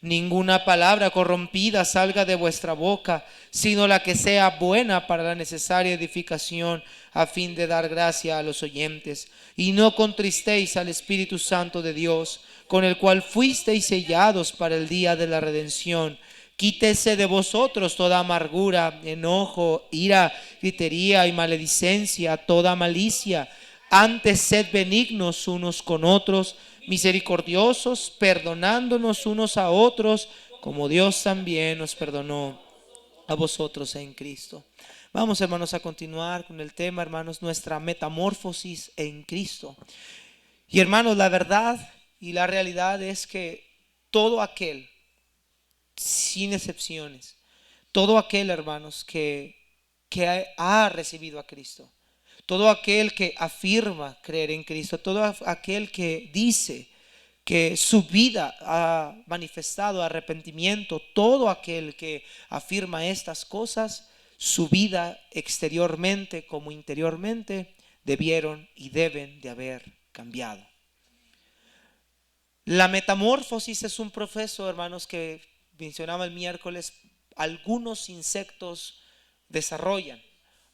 Ninguna palabra corrompida salga de vuestra boca, sino la que sea buena para la necesaria edificación, a fin de dar gracia a los oyentes. Y no contristéis al Espíritu Santo de Dios, con el cual fuisteis sellados para el día de la redención. Quítese de vosotros toda amargura, enojo, ira, gritería y maledicencia, toda malicia. Antes sed benignos unos con otros, misericordiosos, perdonándonos unos a otros, como Dios también nos perdonó a vosotros en Cristo. Vamos, hermanos, a continuar con el tema, hermanos, nuestra metamorfosis en Cristo. Y hermanos, la verdad y la realidad es que todo aquel, sin excepciones, todo aquel, hermanos, que ha recibido a Cristo, todo aquel que afirma creer en Cristo, todo aquel que dice que su vida ha manifestado arrepentimiento, todo aquel que afirma estas cosas, su vida exteriormente como interiormente debieron y deben de haber cambiado. La metamorfosis es un proceso, hermanos, que mencionaba el miércoles, algunos insectos desarrollan.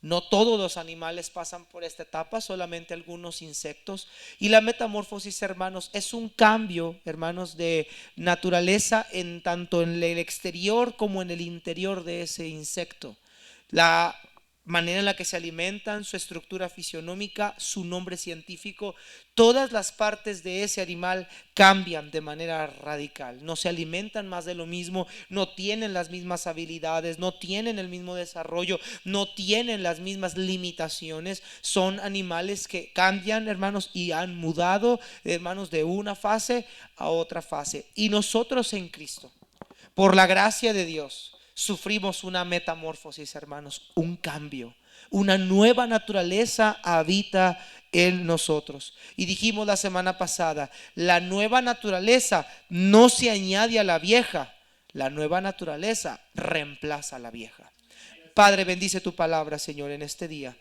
No todos los animales pasan por esta etapa, solamente algunos insectos. Y la metamorfosis, hermanos, es un cambio, hermanos, de naturaleza en tanto en el exterior como en el interior de ese insecto. La manera en la que se alimentan, su estructura fisionómica, su nombre científico, todas las partes de ese animal cambian de manera radical. No se alimentan más de lo mismo, no tienen las mismas habilidades, no tienen el mismo desarrollo, no tienen las mismas limitaciones. Son animales que cambian, hermanos, y han mudado, hermanos, de una fase a otra fase. Y nosotros en Cristo, por la gracia de Dios, sufrimos una metamorfosis, hermanos, un cambio. Una nueva naturaleza habita en nosotros. Y dijimos la semana pasada, la nueva naturaleza no se añade a la vieja, la nueva naturaleza reemplaza a la vieja. Padre, bendice tu palabra, Señor, en este día.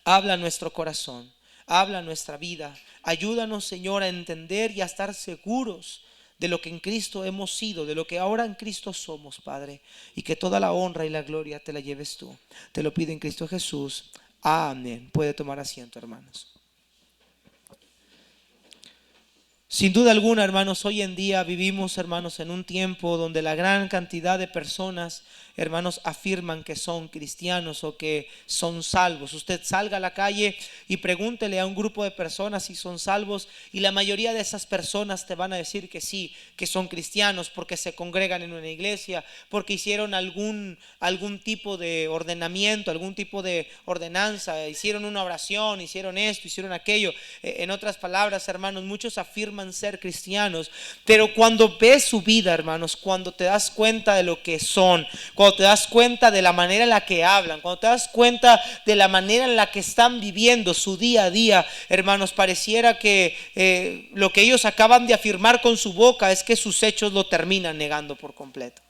Habla a nuestro corazón, habla a nuestra vida. Ayúdanos, Señor, a entender y a estar seguros de lo que en Cristo hemos sido, de lo que ahora en Cristo somos, Padre, y que toda la honra y la gloria te la lleves tú. Te lo pido en Cristo Jesús. Amén. Puede tomar asiento, hermanos. Sin duda alguna, hermanos, hoy en día vivimos, hermanos, en un tiempo donde la gran cantidad de personas, hermanos, afirman que son cristianos o que son salvos. Usted salga a la calle y pregúntele a un grupo de personas si son salvos, y la mayoría de esas personas te van a decir que sí, que son cristianos porque se congregan en una iglesia, porque hicieron algún tipo de ordenamiento, algún tipo de ordenanza, hicieron una oración, hicieron esto, hicieron aquello. En otras palabras, hermanos, muchos afirman ser cristianos, pero cuando ves su vida, hermanos, cuando te das cuenta de lo que son, cuando te das cuenta de la manera en la que hablan, cuando te das cuenta de la manera en la que están viviendo su día a día, hermanos, pareciera que lo que ellos acaban de afirmar con su boca es que sus hechos lo terminan negando por completo.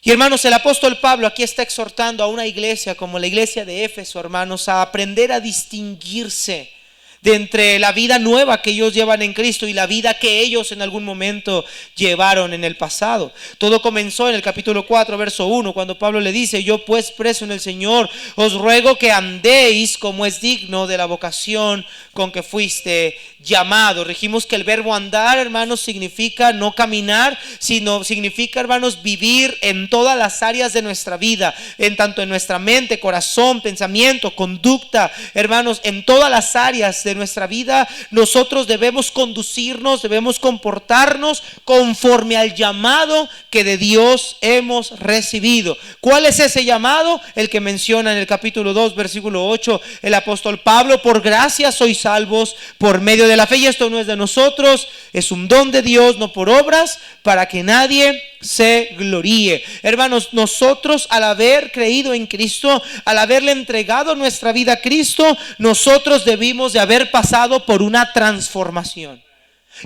Y hermanos, el apóstol Pablo aquí está exhortando a una iglesia como la iglesia de Éfeso, hermanos, a aprender a distinguirse de entre la vida nueva que ellos llevan en Cristo y la vida que ellos en algún momento llevaron en el pasado. Todo comenzó en el capítulo 4, verso 1, cuando Pablo le dice: yo pues, preso en el Señor, os ruego que andéis como es digno de la vocación con que fuiste llamado. Dijimos que el verbo andar, hermanos, significa no caminar, sino significa, hermanos, vivir en todas las áreas de nuestra vida, en tanto en nuestra mente, corazón, pensamiento, conducta, hermanos, en todas las áreas de nuestra vida nosotros debemos conducirnos, debemos comportarnos conforme al llamado que de Dios hemos recibido. ¿Cuál es ese llamado? El que menciona en el capítulo 2, versículo 8, el apóstol Pablo: por gracia sois salvos por medio de la fe, y esto no es de nosotros, es un don de Dios, no por obras, para que nadie se gloríe. Hermanos, nosotros al haber creído en Cristo, al haberle entregado nuestra vida a Cristo, nosotros debimos de haber pasado por una transformación.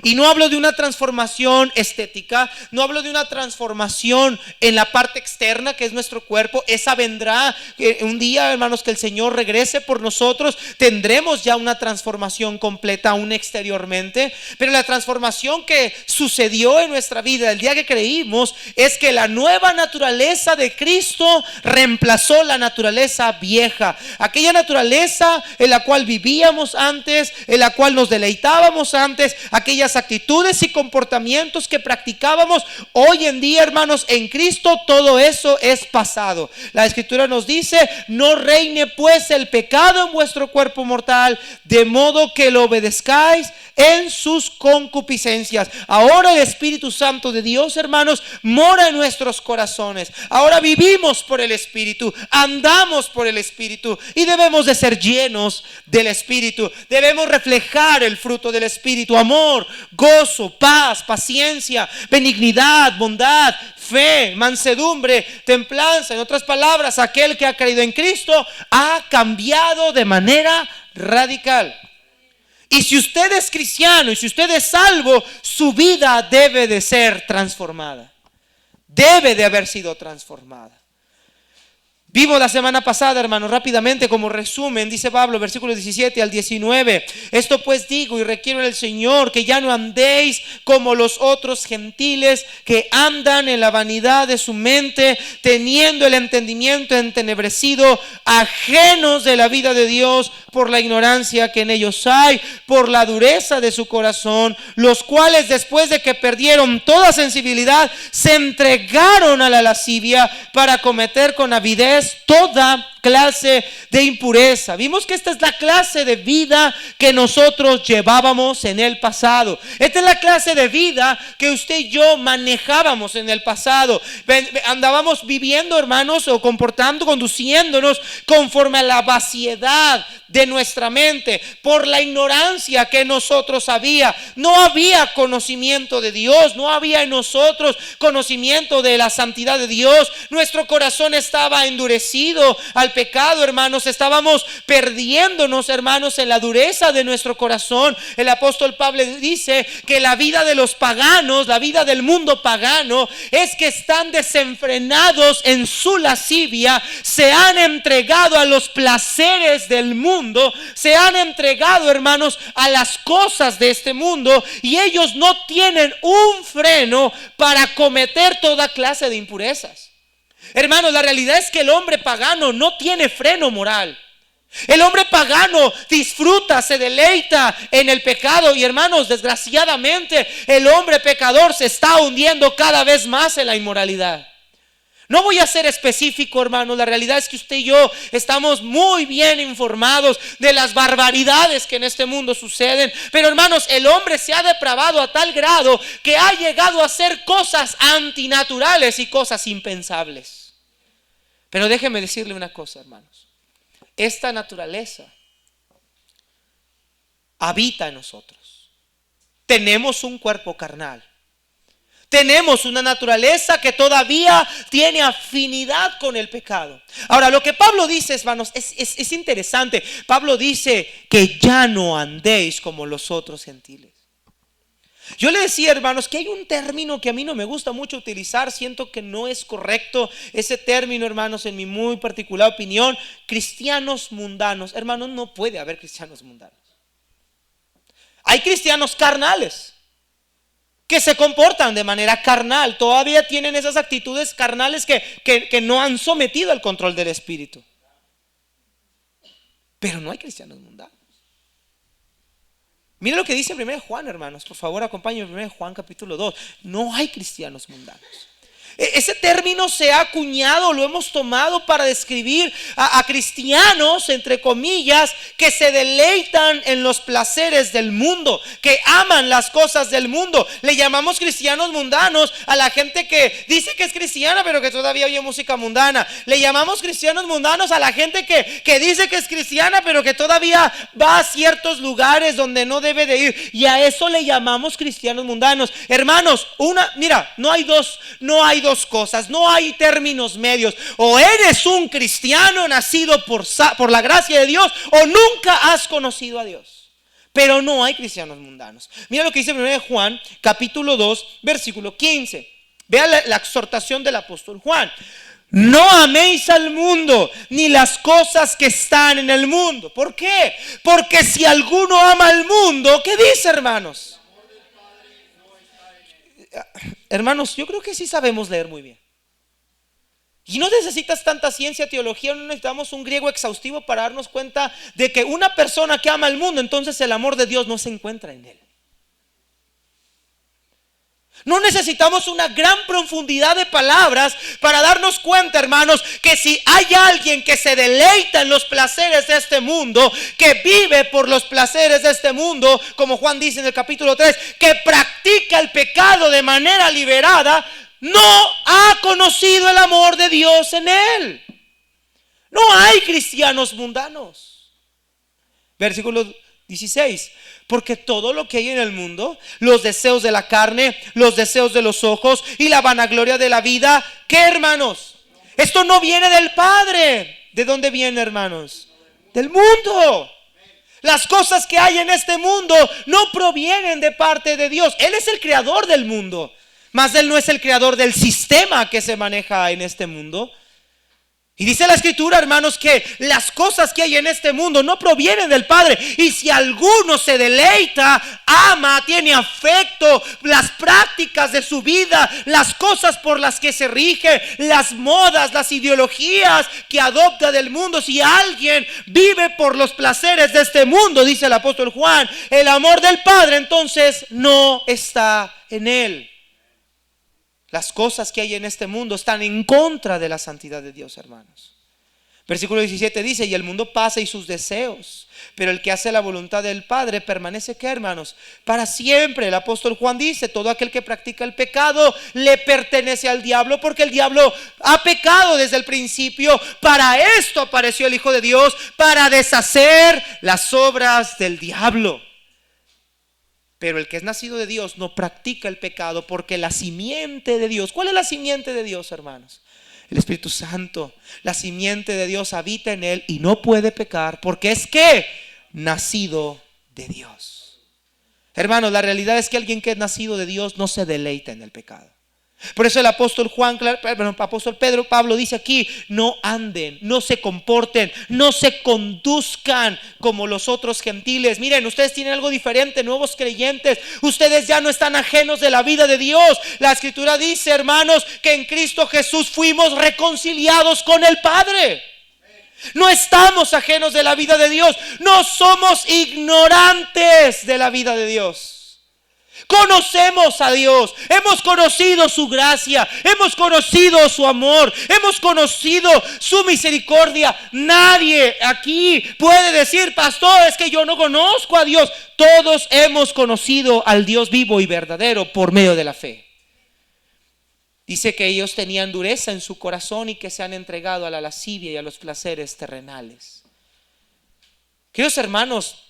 Y no hablo de una transformación estética, no hablo de una transformación en la parte externa que es nuestro cuerpo. Esa vendrá un día, hermanos, que el Señor regrese por nosotros. Tendremos ya una transformación completa aún exteriormente. Pero la transformación que sucedió en nuestra vida el día que creímos es que la nueva naturaleza de Cristo reemplazó la naturaleza vieja. Aquella naturaleza en la cual vivíamos antes, en la cual nos deleitábamos antes, aquellas actitudes y comportamientos que practicábamos, hoy en día, hermanos, en Cristo todo eso es pasado. La Escritura nos dice: no reine pues el pecado en vuestro cuerpo mortal, de modo que lo obedezcáis en sus concupiscencias. Ahora el Espíritu Santo de Dios, hermanos, mora en nuestros corazones. Ahora vivimos por el Espíritu, andamos por el Espíritu, y debemos de ser llenos del Espíritu. Debemos reflejar el fruto del Espíritu: amor, gozo, paz, paciencia, benignidad, bondad, fe, mansedumbre, templanza. En otras palabras, aquel que ha creído en Cristo ha cambiado de manera radical. Y si usted es cristiano y si usted es salvo, su vida debe de ser transformada. Debe de haber sido transformada. Vimos la semana pasada, hermanos, rápidamente como resumen, dice Pablo, versículos 17 al 19: esto pues digo y requiero en el Señor, que ya no andéis como los otros gentiles, que andan en la vanidad de su mente, teniendo el entendimiento entenebrecido, ajenos de la vida de Dios por la ignorancia que en ellos hay, por la dureza de su corazón, los cuales después de que perdieron toda sensibilidad, se entregaron a la lascivia para cometer con avidez toda clase de impureza. Vimos que esta es la clase de vida que nosotros llevábamos en el pasado. Esta es la clase de vida que usted y yo manejábamos en el pasado. Andábamos viviendo, hermanos, o conduciéndonos conforme a la vaciedad de nuestra mente, por la ignorancia que en nosotros había. No había conocimiento de Dios, no había en nosotros conocimiento de la santidad de Dios. Nuestro corazón estaba endurecido al pecado, hermanos. Estábamos perdiéndonos, hermanos, en la dureza de nuestro corazón. El apóstol Pablo dice que la vida de los paganos, la vida del mundo pagano, es que están desenfrenados en su lascivia, se han entregado a los placeres del mundo, se han entregado, hermanos, a las cosas de este mundo, y ellos no tienen un freno para cometer toda clase de impurezas. Hermanos, la realidad es que el hombre pagano no tiene freno moral. El hombre pagano disfruta, se deleita en el pecado, y hermanos, desgraciadamente el hombre pecador se está hundiendo cada vez más en la inmoralidad. No voy a ser específico, hermanos. La realidad es que usted y yo estamos muy bien informados de las barbaridades que en este mundo suceden. Pero, hermanos, el hombre se ha depravado a tal grado que ha llegado a hacer cosas antinaturales y cosas impensables. Pero déjeme decirle una cosa, hermanos. Esta naturaleza habita en nosotros. Tenemos un cuerpo carnal. Tenemos una naturaleza que todavía tiene afinidad con el pecado. Ahora, lo que Pablo dice, hermanos, es interesante. Pablo dice que ya no andéis como los otros gentiles. Yo le decía, hermanos, que hay un término que a mí no me gusta mucho utilizar. Siento que no es correcto ese término, hermanos, en mi muy particular opinión: cristianos mundanos. Hermanos, no puede haber cristianos mundanos. Hay cristianos carnales que se comportan de manera carnal, todavía tienen esas actitudes carnales que no han sometido al control del Espíritu. Pero no hay cristianos mundanos. Mire lo que dice en 1 Juan, hermanos. Por favor, acompáñenme en 1 Juan capítulo 2. No hay cristianos mundanos. Ese término se ha acuñado, lo hemos tomado para describir a cristianos, entre comillas, que se deleitan en los placeres del mundo, que aman las cosas del mundo. Le llamamos cristianos mundanos a la gente que dice que es cristiana pero que todavía oye música mundana. Le llamamos cristianos mundanos a la gente que dice que es cristiana pero que todavía va a ciertos lugares donde no debe de ir, y a eso le llamamos cristianos mundanos. Hermanos, no hay dos cosas, no hay términos medios. O eres un cristiano nacido por la gracia de Dios, o nunca has conocido a Dios. pero no hay cristianos mundanos. Mira lo que dice 1 Juan, capítulo 2, versículo 15. Vea la exhortación del apóstol Juan. No améis al mundo, ni las cosas que están en el mundo. ¿Por qué? Porque si alguno ama al mundo, ¿qué dice, hermanos? Hermanos, yo creo que sí sabemos leer muy bien. Y no necesitas tanta ciencia, teología, no necesitamos un griego exhaustivo para darnos cuenta de que una persona que ama al mundo, entonces el amor de Dios no se encuentra en él. No necesitamos una gran profundidad de palabras para darnos cuenta, hermanos, que si hay alguien que se deleita en los placeres de este mundo, que vive por los placeres de este mundo, como Juan dice en el capítulo 3, que practica el pecado de manera liberada, no ha conocido el amor de Dios en él. No hay cristianos mundanos. Versículo 16. Porque todo lo que hay en el mundo, los deseos de la carne, los deseos de los ojos y la vanagloria de la vida, ¿qué, hermanos? Esto no viene del Padre. ¿De dónde viene, hermanos? Del mundo. Las cosas que hay en este mundo no provienen de parte de Dios. Él es el creador del mundo, mas Él no es el creador del sistema que se maneja en este mundo. Y dice la escritura, hermanos, que las cosas que hay en este mundo no provienen del Padre. Y si alguno se deleita, ama, tiene afecto, las prácticas de su vida, las cosas por las que se rige, las modas, las ideologías que adopta del mundo, si alguien vive por los placeres de este mundo, dice el apóstol Juan, el amor del Padre entonces no está en él. Las cosas que hay en este mundo están en contra de la santidad de Dios, hermanos. Versículo 17 dice: y el mundo pasa y sus deseos, pero el que hace la voluntad del Padre permanece, ¿qué, hermanos? Para siempre. El apóstol Juan dice: todo aquel que practica el pecado le pertenece al diablo, porque el diablo ha pecado desde el principio. Para esto apareció el Hijo de Dios, para deshacer las obras del diablo. Pero el que es nacido de Dios no practica el pecado, porque la simiente de Dios, ¿cuál es la simiente de Dios, hermanos? El Espíritu Santo. La simiente de Dios habita en él y no puede pecar, porque es que nacido de Dios. Hermanos, la realidad es que alguien que es nacido de Dios no se deleita en el pecado. Por eso el apóstol Pablo dice aquí: no anden, no se comporten, no se conduzcan como los otros gentiles. Miren, ustedes tienen algo diferente, nuevos creyentes. Ustedes ya no están ajenos de la vida de Dios. La escritura dice, hermanos, que en Cristo Jesús fuimos reconciliados con el Padre. No estamos ajenos de la vida de Dios. No somos ignorantes de la vida de Dios. Conocemos a Dios, hemos conocido su gracia, hemos conocido su amor, hemos conocido su misericordia. Nadie aquí puede decir: pastor, es que yo no conozco a Dios. Todos hemos conocido al Dios vivo y verdadero por medio de la fe. Dice que ellos tenían dureza en su corazón y que se han entregado a la lascivia y a los placeres terrenales. Queridos hermanos,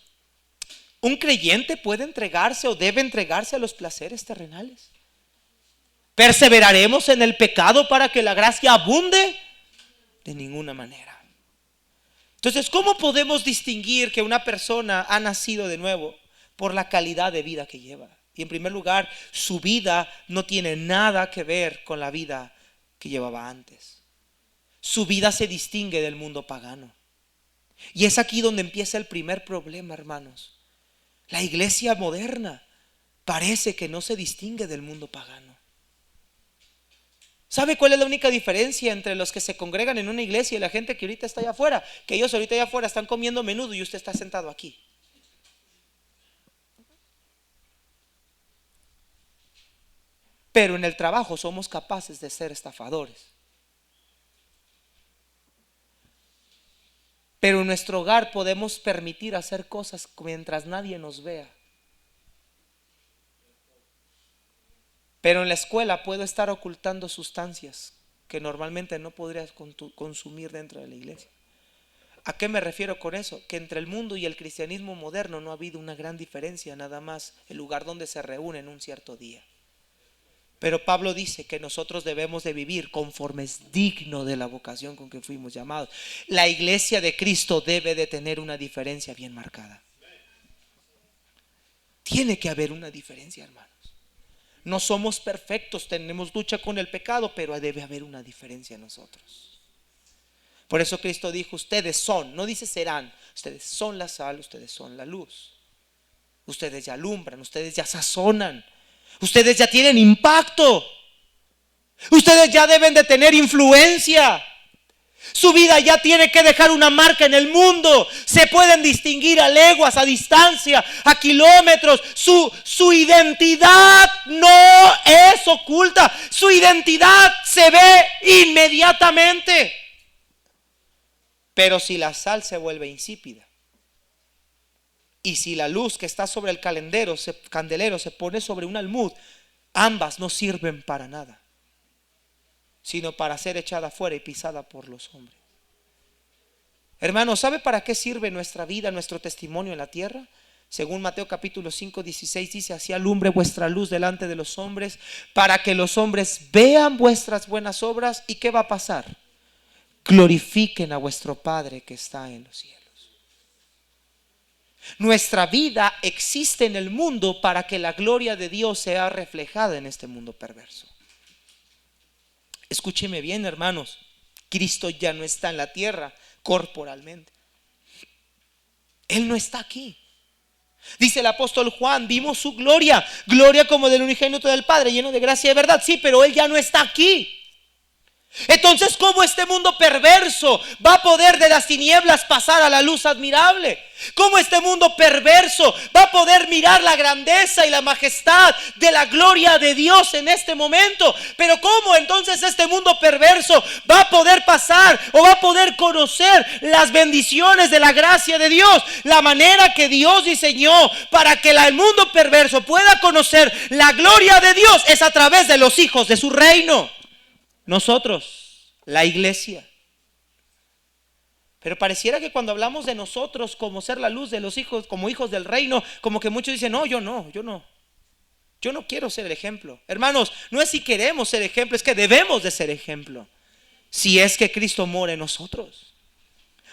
¿un creyente puede entregarse o debe entregarse a los placeres terrenales? ¿Perseveraremos en el pecado para que la gracia abunde? De ninguna manera. Entonces, ¿cómo podemos distinguir que una persona ha nacido de nuevo? Por la calidad de vida que lleva. Y en primer lugar, su vida no tiene nada que ver con la vida que llevaba antes. Su vida se distingue del mundo pagano. Y es aquí donde empieza el primer problema, hermanos. La iglesia moderna parece que no se distingue del mundo pagano. ¿Sabe cuál es la única diferencia entre los que se congregan en una iglesia y la gente que ahorita está allá afuera? Que ellos ahorita allá afuera están comiendo menudo y usted está sentado aquí. Pero en el trabajo somos capaces de ser estafadores. Pero en nuestro hogar podemos permitir hacer cosas mientras nadie nos vea. Pero en la escuela puedo estar ocultando sustancias que normalmente no podrías consumir dentro de la iglesia. ¿A qué me refiero con eso? Que entre el mundo y el cristianismo moderno no ha habido una gran diferencia, nada más el lugar donde se reúnen un cierto día. Pero Pablo dice que nosotros debemos de vivir conforme es digno de la vocación con que fuimos llamados. La iglesia de Cristo debe de tener una diferencia bien marcada. Tiene que haber una diferencia, hermanos. No somos perfectos, tenemos lucha con el pecado, pero debe haber una diferencia en nosotros. Por eso Cristo dijo, ustedes son, no dice serán, ustedes son la sal, ustedes son la luz. Ustedes ya alumbran, ustedes ya sazonan, ustedes ya tienen impacto, ustedes ya deben de tener influencia. Su vida ya tiene que dejar una marca en el mundo. Se pueden distinguir a leguas, a distancia, a kilómetros. Su identidad no es oculta. Su identidad se ve inmediatamente. Pero si la sal se vuelve insípida, y si la luz que está sobre el candelero se pone sobre un almud, ambas no sirven para nada, sino para ser echada fuera y pisada por los hombres. Hermanos, ¿sabe para qué sirve nuestra vida, nuestro testimonio en la tierra? Según Mateo capítulo 5, 16 dice, así alumbre vuestra luz delante de los hombres, para que los hombres vean vuestras buenas obras. ¿Y qué va a pasar? Glorifiquen a vuestro Padre que está en los cielos. Nuestra vida existe en el mundo para que la gloria de Dios sea reflejada en este mundo perverso. Escúcheme bien, hermanos, Cristo ya no está en la tierra corporalmente. Él no está aquí. Dice el apóstol Juan, vimos su gloria, gloria como del unigénito del Padre, lleno de gracia y de verdad. Sí, pero Él ya no está aquí. Entonces, ¿cómo este mundo perverso va a poder de las tinieblas pasar a la luz admirable? ¿Cómo este mundo perverso va a poder mirar la grandeza y la majestad de la gloria de Dios en este momento? Pero ¿cómo entonces este mundo perverso va a poder pasar o va a poder conocer las bendiciones de la gracia de Dios? La manera que Dios diseñó para que el mundo perverso pueda conocer la gloria de Dios es a través de los hijos de su reino. Nosotros, la iglesia. Pero pareciera que cuando hablamos de nosotros como ser la luz de los hijos, como hijos del reino, como que muchos dicen, no, yo no quiero ser el ejemplo. Hermanos, no es si queremos ser ejemplo, es que debemos de ser ejemplo, si es que Cristo mora en nosotros.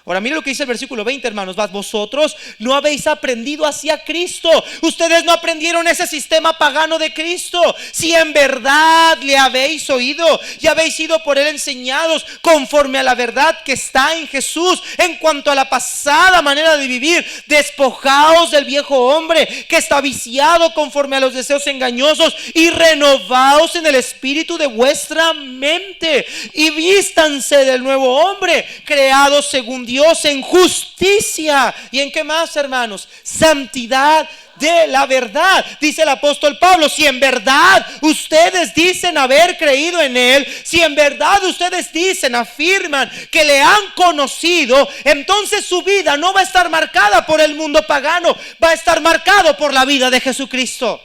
Ahora mire lo que dice el versículo 20, hermanos. Vosotros no habéis aprendido hacia Cristo. Ustedes no aprendieron ese sistema pagano de Cristo. Si en verdad le habéis oído y habéis sido por él enseñados conforme a la verdad que está en Jesús, en cuanto a la pasada manera de vivir, despojaos del viejo hombre que está viciado conforme a los deseos engañosos y renovaos en el espíritu de vuestra mente y vístanse del nuevo hombre creado según Dios en justicia. ¿Y en qué más, hermanos? Santidad de la verdad. Dice el apóstol Pablo, si en verdad ustedes dicen haber creído en él, si en verdad ustedes dicen, afirman que le han conocido, entonces su vida no va a estar marcada por el mundo pagano, va a estar marcado por la vida de Jesucristo.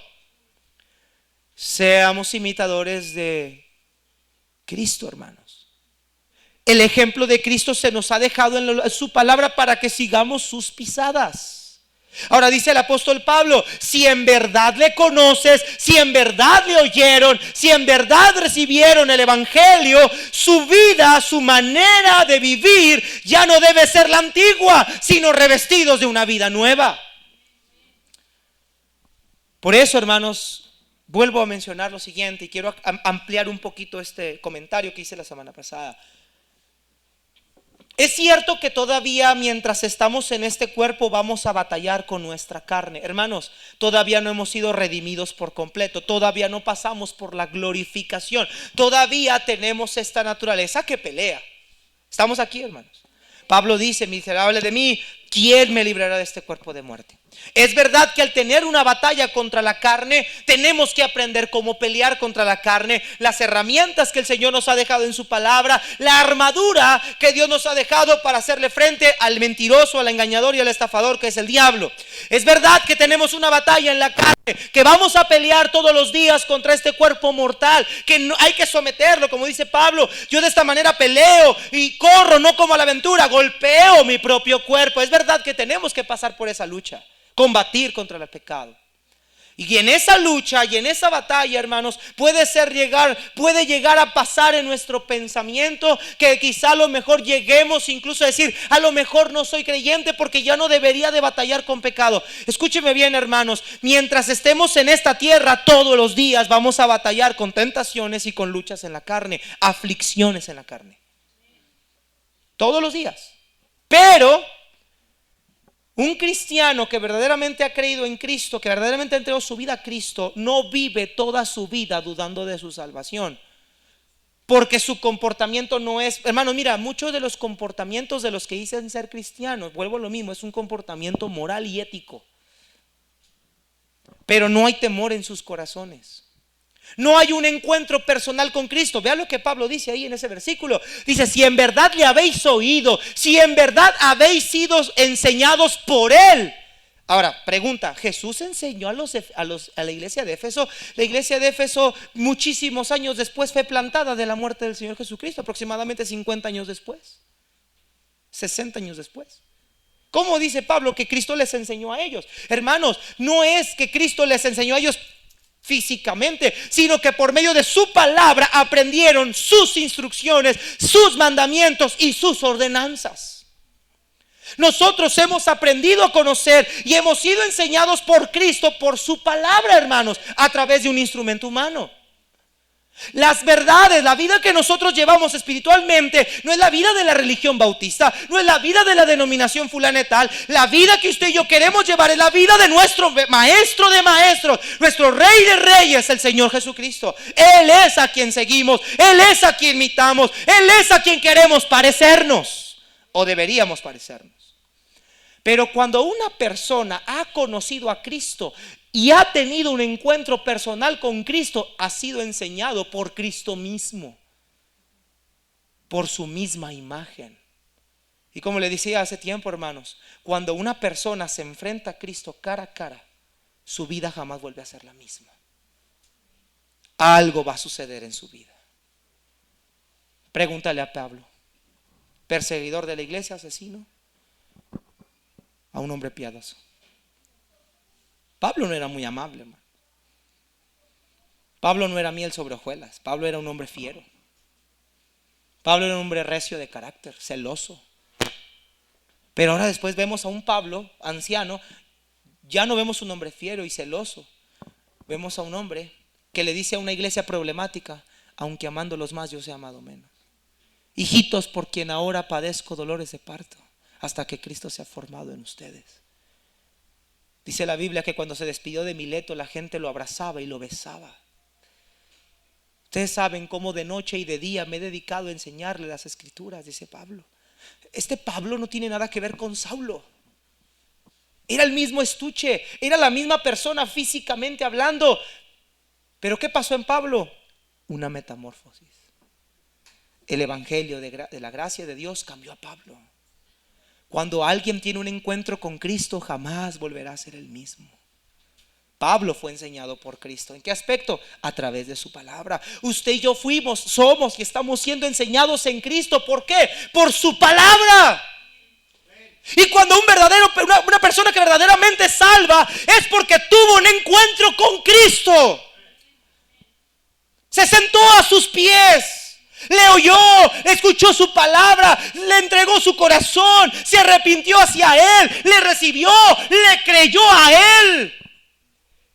Seamos imitadores de Cristo, hermanos. El ejemplo de Cristo se nos ha dejado en su palabra para que sigamos sus pisadas. Ahora dice el apóstol Pablo, si en verdad le conoces, si en verdad le oyeron, si en verdad recibieron el evangelio, su vida, su manera de vivir ya no debe ser la antigua, sino revestidos de una vida nueva. Por eso, hermanos, vuelvo a mencionar lo siguiente y quiero ampliar un poquito este comentario que hice la semana pasada. Es cierto que todavía mientras estamos en este cuerpo vamos a batallar con nuestra carne. Hermanos, todavía no hemos sido redimidos por completo. Todavía no pasamos por la glorificación. Todavía tenemos esta naturaleza que pelea. Estamos aquí, hermanos. Pablo dice, miserable de mí, ¿quién me librará de este cuerpo de muerte? Es verdad que al tener una batalla contra la carne, tenemos que aprender cómo pelear contra la carne, las herramientas que el Señor nos ha dejado en su palabra, la armadura que Dios nos ha dejado para hacerle frente al mentiroso, al engañador y al estafador que es el diablo. Es verdad que tenemos una batalla en la carne, que vamos a pelear todos los días contra este cuerpo mortal, que no, hay que someterlo, como dice Pablo. Yo de esta manera peleo y corro, no como a la aventura, golpeo mi propio cuerpo. Es verdad que tenemos que pasar por esa lucha, combatir contra el pecado. Y en esa lucha y en esa batalla, hermanos, puede llegar a pasar en nuestro pensamiento que quizá a lo mejor lleguemos incluso a decir, a lo mejor no soy creyente porque ya no debería de batallar con pecado. Escúcheme bien, hermanos, mientras estemos en esta tierra, todos los días vamos a batallar con tentaciones y con luchas en la carne, aflicciones en la carne. Todos los días. Pero un cristiano que verdaderamente ha creído en Cristo, que verdaderamente ha entregado su vida a Cristo, no vive toda su vida dudando de su salvación. Porque su comportamiento no es, hermano, mira, muchos de los comportamientos de los que dicen ser cristianos, vuelvo a lo mismo, es un comportamiento moral y ético. Pero no hay temor en sus corazones. No hay un encuentro personal con Cristo. Vea lo que Pablo dice ahí en ese versículo. Dice, si en verdad le habéis oído, si en verdad habéis sido enseñados por Él. Ahora, pregunta, ¿Jesús enseñó a la iglesia de Éfeso? La iglesia de Éfeso muchísimos años después fue plantada de la muerte del Señor Jesucristo, aproximadamente 50 años después, 60 años después. ¿Cómo dice Pablo que Cristo les enseñó a ellos? Hermanos, no es que Cristo les enseñó a ellos físicamente, sino que por medio de su palabra aprendieron sus instrucciones, sus mandamientos y sus ordenanzas. Nosotros hemos aprendido a conocer y hemos sido enseñados por Cristo, por su palabra, hermanos, a través de un instrumento humano. Las verdades, la vida que nosotros llevamos espiritualmente no es la vida de la religión bautista, no es la vida de la denominación fulanetal. La vida que usted y yo queremos llevar es la vida de nuestro maestro de maestros, nuestro rey de reyes, el Señor Jesucristo. Él es a quien seguimos, Él es a quien imitamos, Él es a quien queremos parecernos, o deberíamos parecernos. Pero cuando una persona ha conocido a Cristo y ha tenido un encuentro personal con Cristo, ha sido enseñado por Cristo mismo, por su misma imagen. Y como le decía hace tiempo, hermanos, cuando una persona se enfrenta a Cristo cara a cara, su vida jamás vuelve a ser la misma. Algo va a suceder en su vida. Pregúntale a Pablo, perseguidor de la iglesia, asesino, a un hombre piadoso. Pablo no era muy amable, hermano. Pablo no era miel sobre hojuelas. Pablo era un hombre fiero. Pablo era un hombre recio de carácter, celoso. Pero ahora después vemos a un Pablo anciano. Ya no vemos un hombre fiero y celoso. Vemos a un hombre que le dice a una iglesia problemática, aunque amándolos más yo os he amado menos. Hijitos, por quien ahora padezco dolores de parto, hasta que Cristo se ha formado en ustedes. Dice la Biblia que cuando se despidió de Mileto, la gente lo abrazaba y lo besaba. Ustedes saben cómo de noche y de día me he dedicado a enseñarle las escrituras, dice Pablo. Este Pablo no tiene nada que ver con Saulo. Era el mismo estuche, era la misma persona físicamente hablando. Pero ¿qué pasó en Pablo? Una metamorfosis. El evangelio de la gracia de Dios cambió a Pablo. Cuando alguien tiene un encuentro con Cristo, jamás volverá a ser el mismo. Pablo fue enseñado por Cristo. ¿En qué aspecto? A través de su palabra. Usted y yo somos y estamos siendo enseñados en Cristo. ¿Por qué? Por su palabra. Y cuando una persona que verdaderamente salva es porque tuvo un encuentro con Cristo. Se sentó a sus pies. Le oyó, escuchó su palabra, le entregó su corazón, se arrepintió hacia Él, le recibió, le creyó a Él.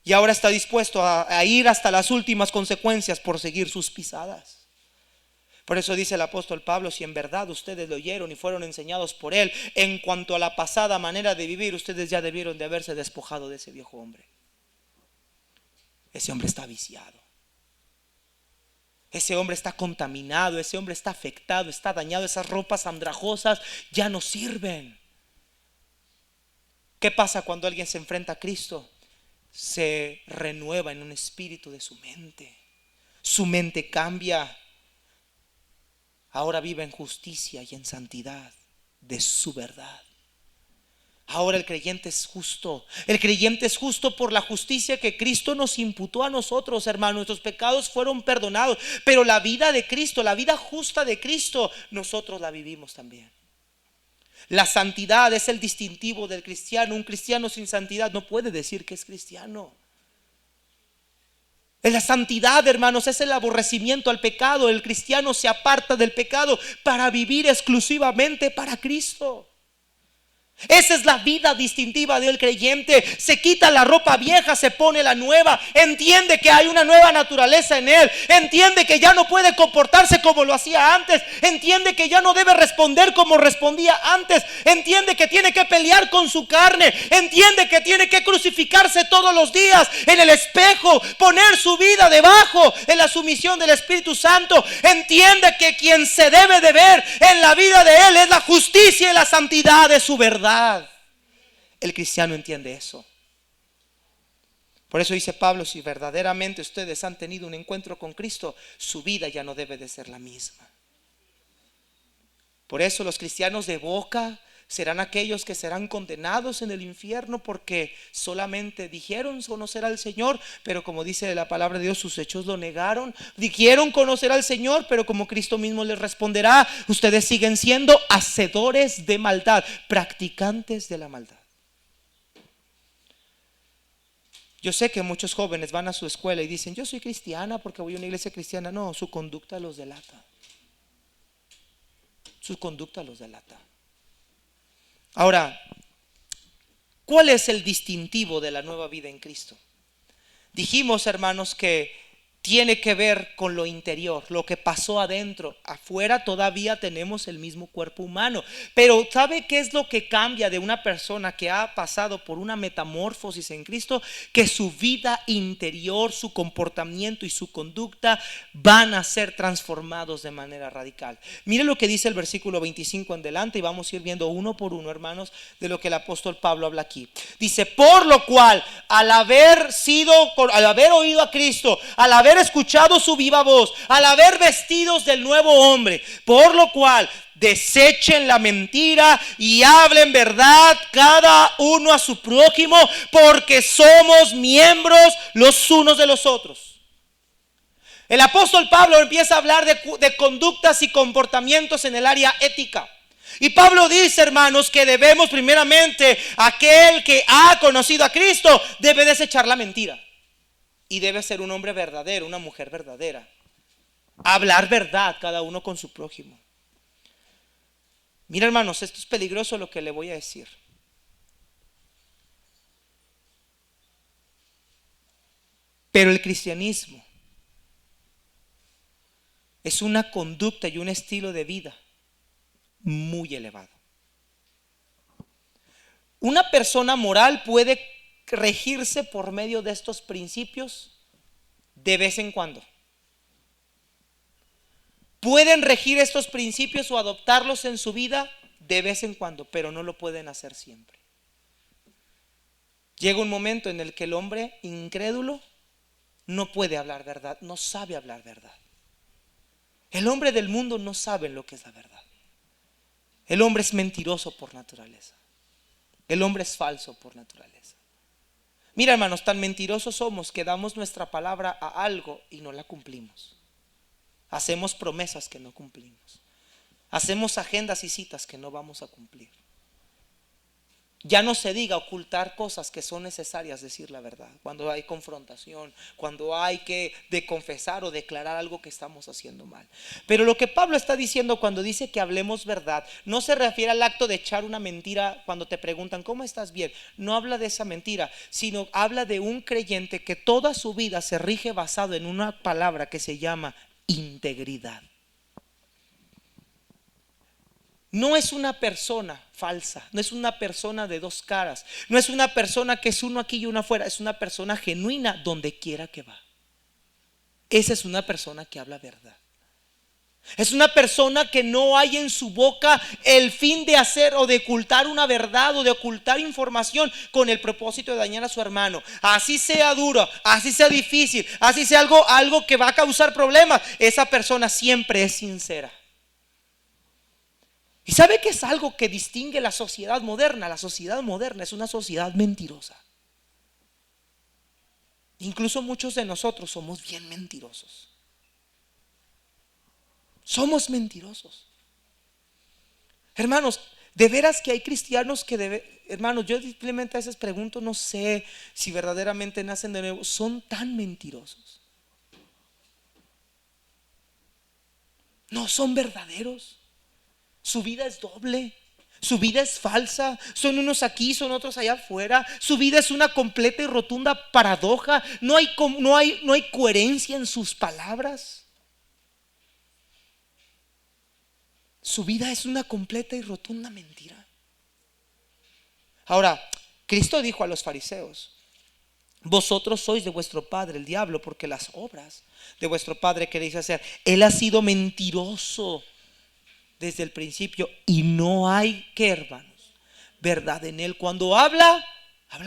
Y ahora está dispuesto a ir hasta las últimas consecuencias por seguir sus pisadas. Por eso dice el apóstol Pablo, si en verdad ustedes lo oyeron y fueron enseñados por Él, en cuanto a la pasada manera de vivir, ustedes ya debieron de haberse despojado de ese viejo hombre. Ese hombre está viciado. Ese hombre está contaminado, ese hombre está afectado, está dañado. Esas ropas andrajosas ya no sirven. ¿Qué pasa cuando alguien se enfrenta a Cristo? Se renueva en un espíritu de su mente. Su mente cambia. Ahora vive en justicia y en santidad de su verdad. Ahora el creyente es justo. El creyente es justo por la justicia que Cristo nos imputó a nosotros, hermanos. Nuestros pecados fueron perdonados. Pero la vida de Cristo, la vida justa de Cristo, nosotros la vivimos también. La santidad es el distintivo del cristiano. Un cristiano sin santidad no puede decir que es cristiano. La santidad, hermanos, es el aborrecimiento al pecado. El cristiano se aparta del pecado para vivir exclusivamente para Cristo. Esa es la vida distintiva del creyente. Se quita la ropa vieja, se pone la nueva. Entiende que hay una nueva naturaleza en él. Entiende que ya no puede comportarse como lo hacía antes. Entiende que ya no debe responder como respondía antes. Entiende que tiene que pelear con su carne. Entiende que tiene que crucificarse todos los días en el espejo, poner su vida debajo en la sumisión del Espíritu Santo. Entiende que quien se debe de ver en la vida de él es la justicia y la santidad de su verdad. El cristiano entiende eso. Por eso dice Pablo: si verdaderamente ustedes han tenido un encuentro con Cristo, su vida ya no debe de ser la misma. Por eso los cristianos de boca serán aquellos que serán condenados en el infierno, porque solamente dijeron conocer al Señor, pero como dice la palabra de Dios, sus hechos lo negaron. Dijeron conocer al Señor, pero como Cristo mismo les responderá, ustedes siguen siendo hacedores de maldad, practicantes de la maldad. Yo sé que muchos jóvenes van a su escuela y dicen: yo soy cristiana porque voy a una iglesia cristiana. No, su conducta los delata. Su conducta los delata. Ahora, ¿cuál es el distintivo de la nueva vida en Cristo? Dijimos, hermanos, que tiene que ver con lo interior, lo que pasó adentro. Afuera todavía tenemos el mismo cuerpo humano, pero ¿sabe qué es lo que cambia de una persona que ha pasado por una metamorfosis en Cristo? Que su vida interior, su comportamiento y su conducta van a ser transformados de manera radical. Mire lo que dice el versículo 25 en adelante, y vamos a ir viendo uno por uno, hermanos, de lo que el apóstol Pablo habla aquí. Dice: por lo cual, al haber oído a Cristo, al haber escuchado su viva voz, al haber vestidos del nuevo hombre, por lo cual desechen la mentira y hablen verdad cada uno a su prójimo, porque somos miembros los unos de los otros. El apóstol Pablo empieza a hablar de conductas y comportamientos en el área ética. Y Pablo dice, hermanos, que debemos primeramente, aquel que ha conocido a Cristo debe desechar la mentira. Y debe ser un hombre verdadero, una mujer verdadera. Hablar verdad cada uno con su prójimo. Mira, hermanos, esto es peligroso lo que le voy a decir. Pero el cristianismo es una conducta y un estilo de vida muy elevado. Una persona moral puede regirse por medio de estos principios de vez en cuando. Pueden regir estos principios o adoptarlos en su vida de vez en cuando, pero no lo pueden hacer siempre. Llega un momento en el que el hombre incrédulo no puede hablar verdad, no sabe hablar verdad. El hombre del mundo no sabe lo que es la verdad. El hombre es mentiroso por naturaleza. El hombre es falso por naturaleza. Mira, hermanos, tan mentirosos somos que damos nuestra palabra a algo y no la cumplimos. Hacemos promesas que no cumplimos. Hacemos agendas y citas que no vamos a cumplir. Ya no se diga ocultar cosas que son necesarias decir la verdad. Cuando hay confrontación, cuando hay que confesar o declarar algo que estamos haciendo mal. Pero lo que Pablo está diciendo cuando dice que hablemos verdad, no se refiere al acto de echar una mentira cuando te preguntan ¿cómo estás bien? No habla de esa mentira, sino habla de un creyente que toda su vida se rige basado en una palabra que se llama integridad. No es una persona falsa, no es una persona de dos caras, no es una persona que es uno aquí y uno afuera, es una persona genuina donde quiera que va. Esa es una persona que habla verdad. Es una persona que no hay en su boca el fin de hacer o de ocultar una verdad o de ocultar información con el propósito de dañar a su hermano. Así sea duro, así sea difícil, así sea algo que va a causar problemas, esa persona siempre es sincera. ¿Y sabe qué es algo que distingue la sociedad moderna? La sociedad moderna es una sociedad mentirosa. Incluso muchos de nosotros somos bien mentirosos. Somos mentirosos. Hermanos, de veras que hay cristianos que hermanos, yo simplemente a veces pregunto, no sé si verdaderamente nacen de nuevo, son tan mentirosos. No son verdaderos. Su vida es doble. Su vida es falsa. Son unos aquí, son otros allá afuera. Su vida es una completa y rotunda paradoja. No hay coherencia en sus palabras. Su vida es una completa y rotunda mentira. Ahora, Cristo dijo a los fariseos: vosotros sois de vuestro padre el diablo, porque las obras de vuestro padre queréis hacer. Él ha sido mentiroso desde el principio y no hay, ¿qué, hermanos?, verdad en él. Cuando habla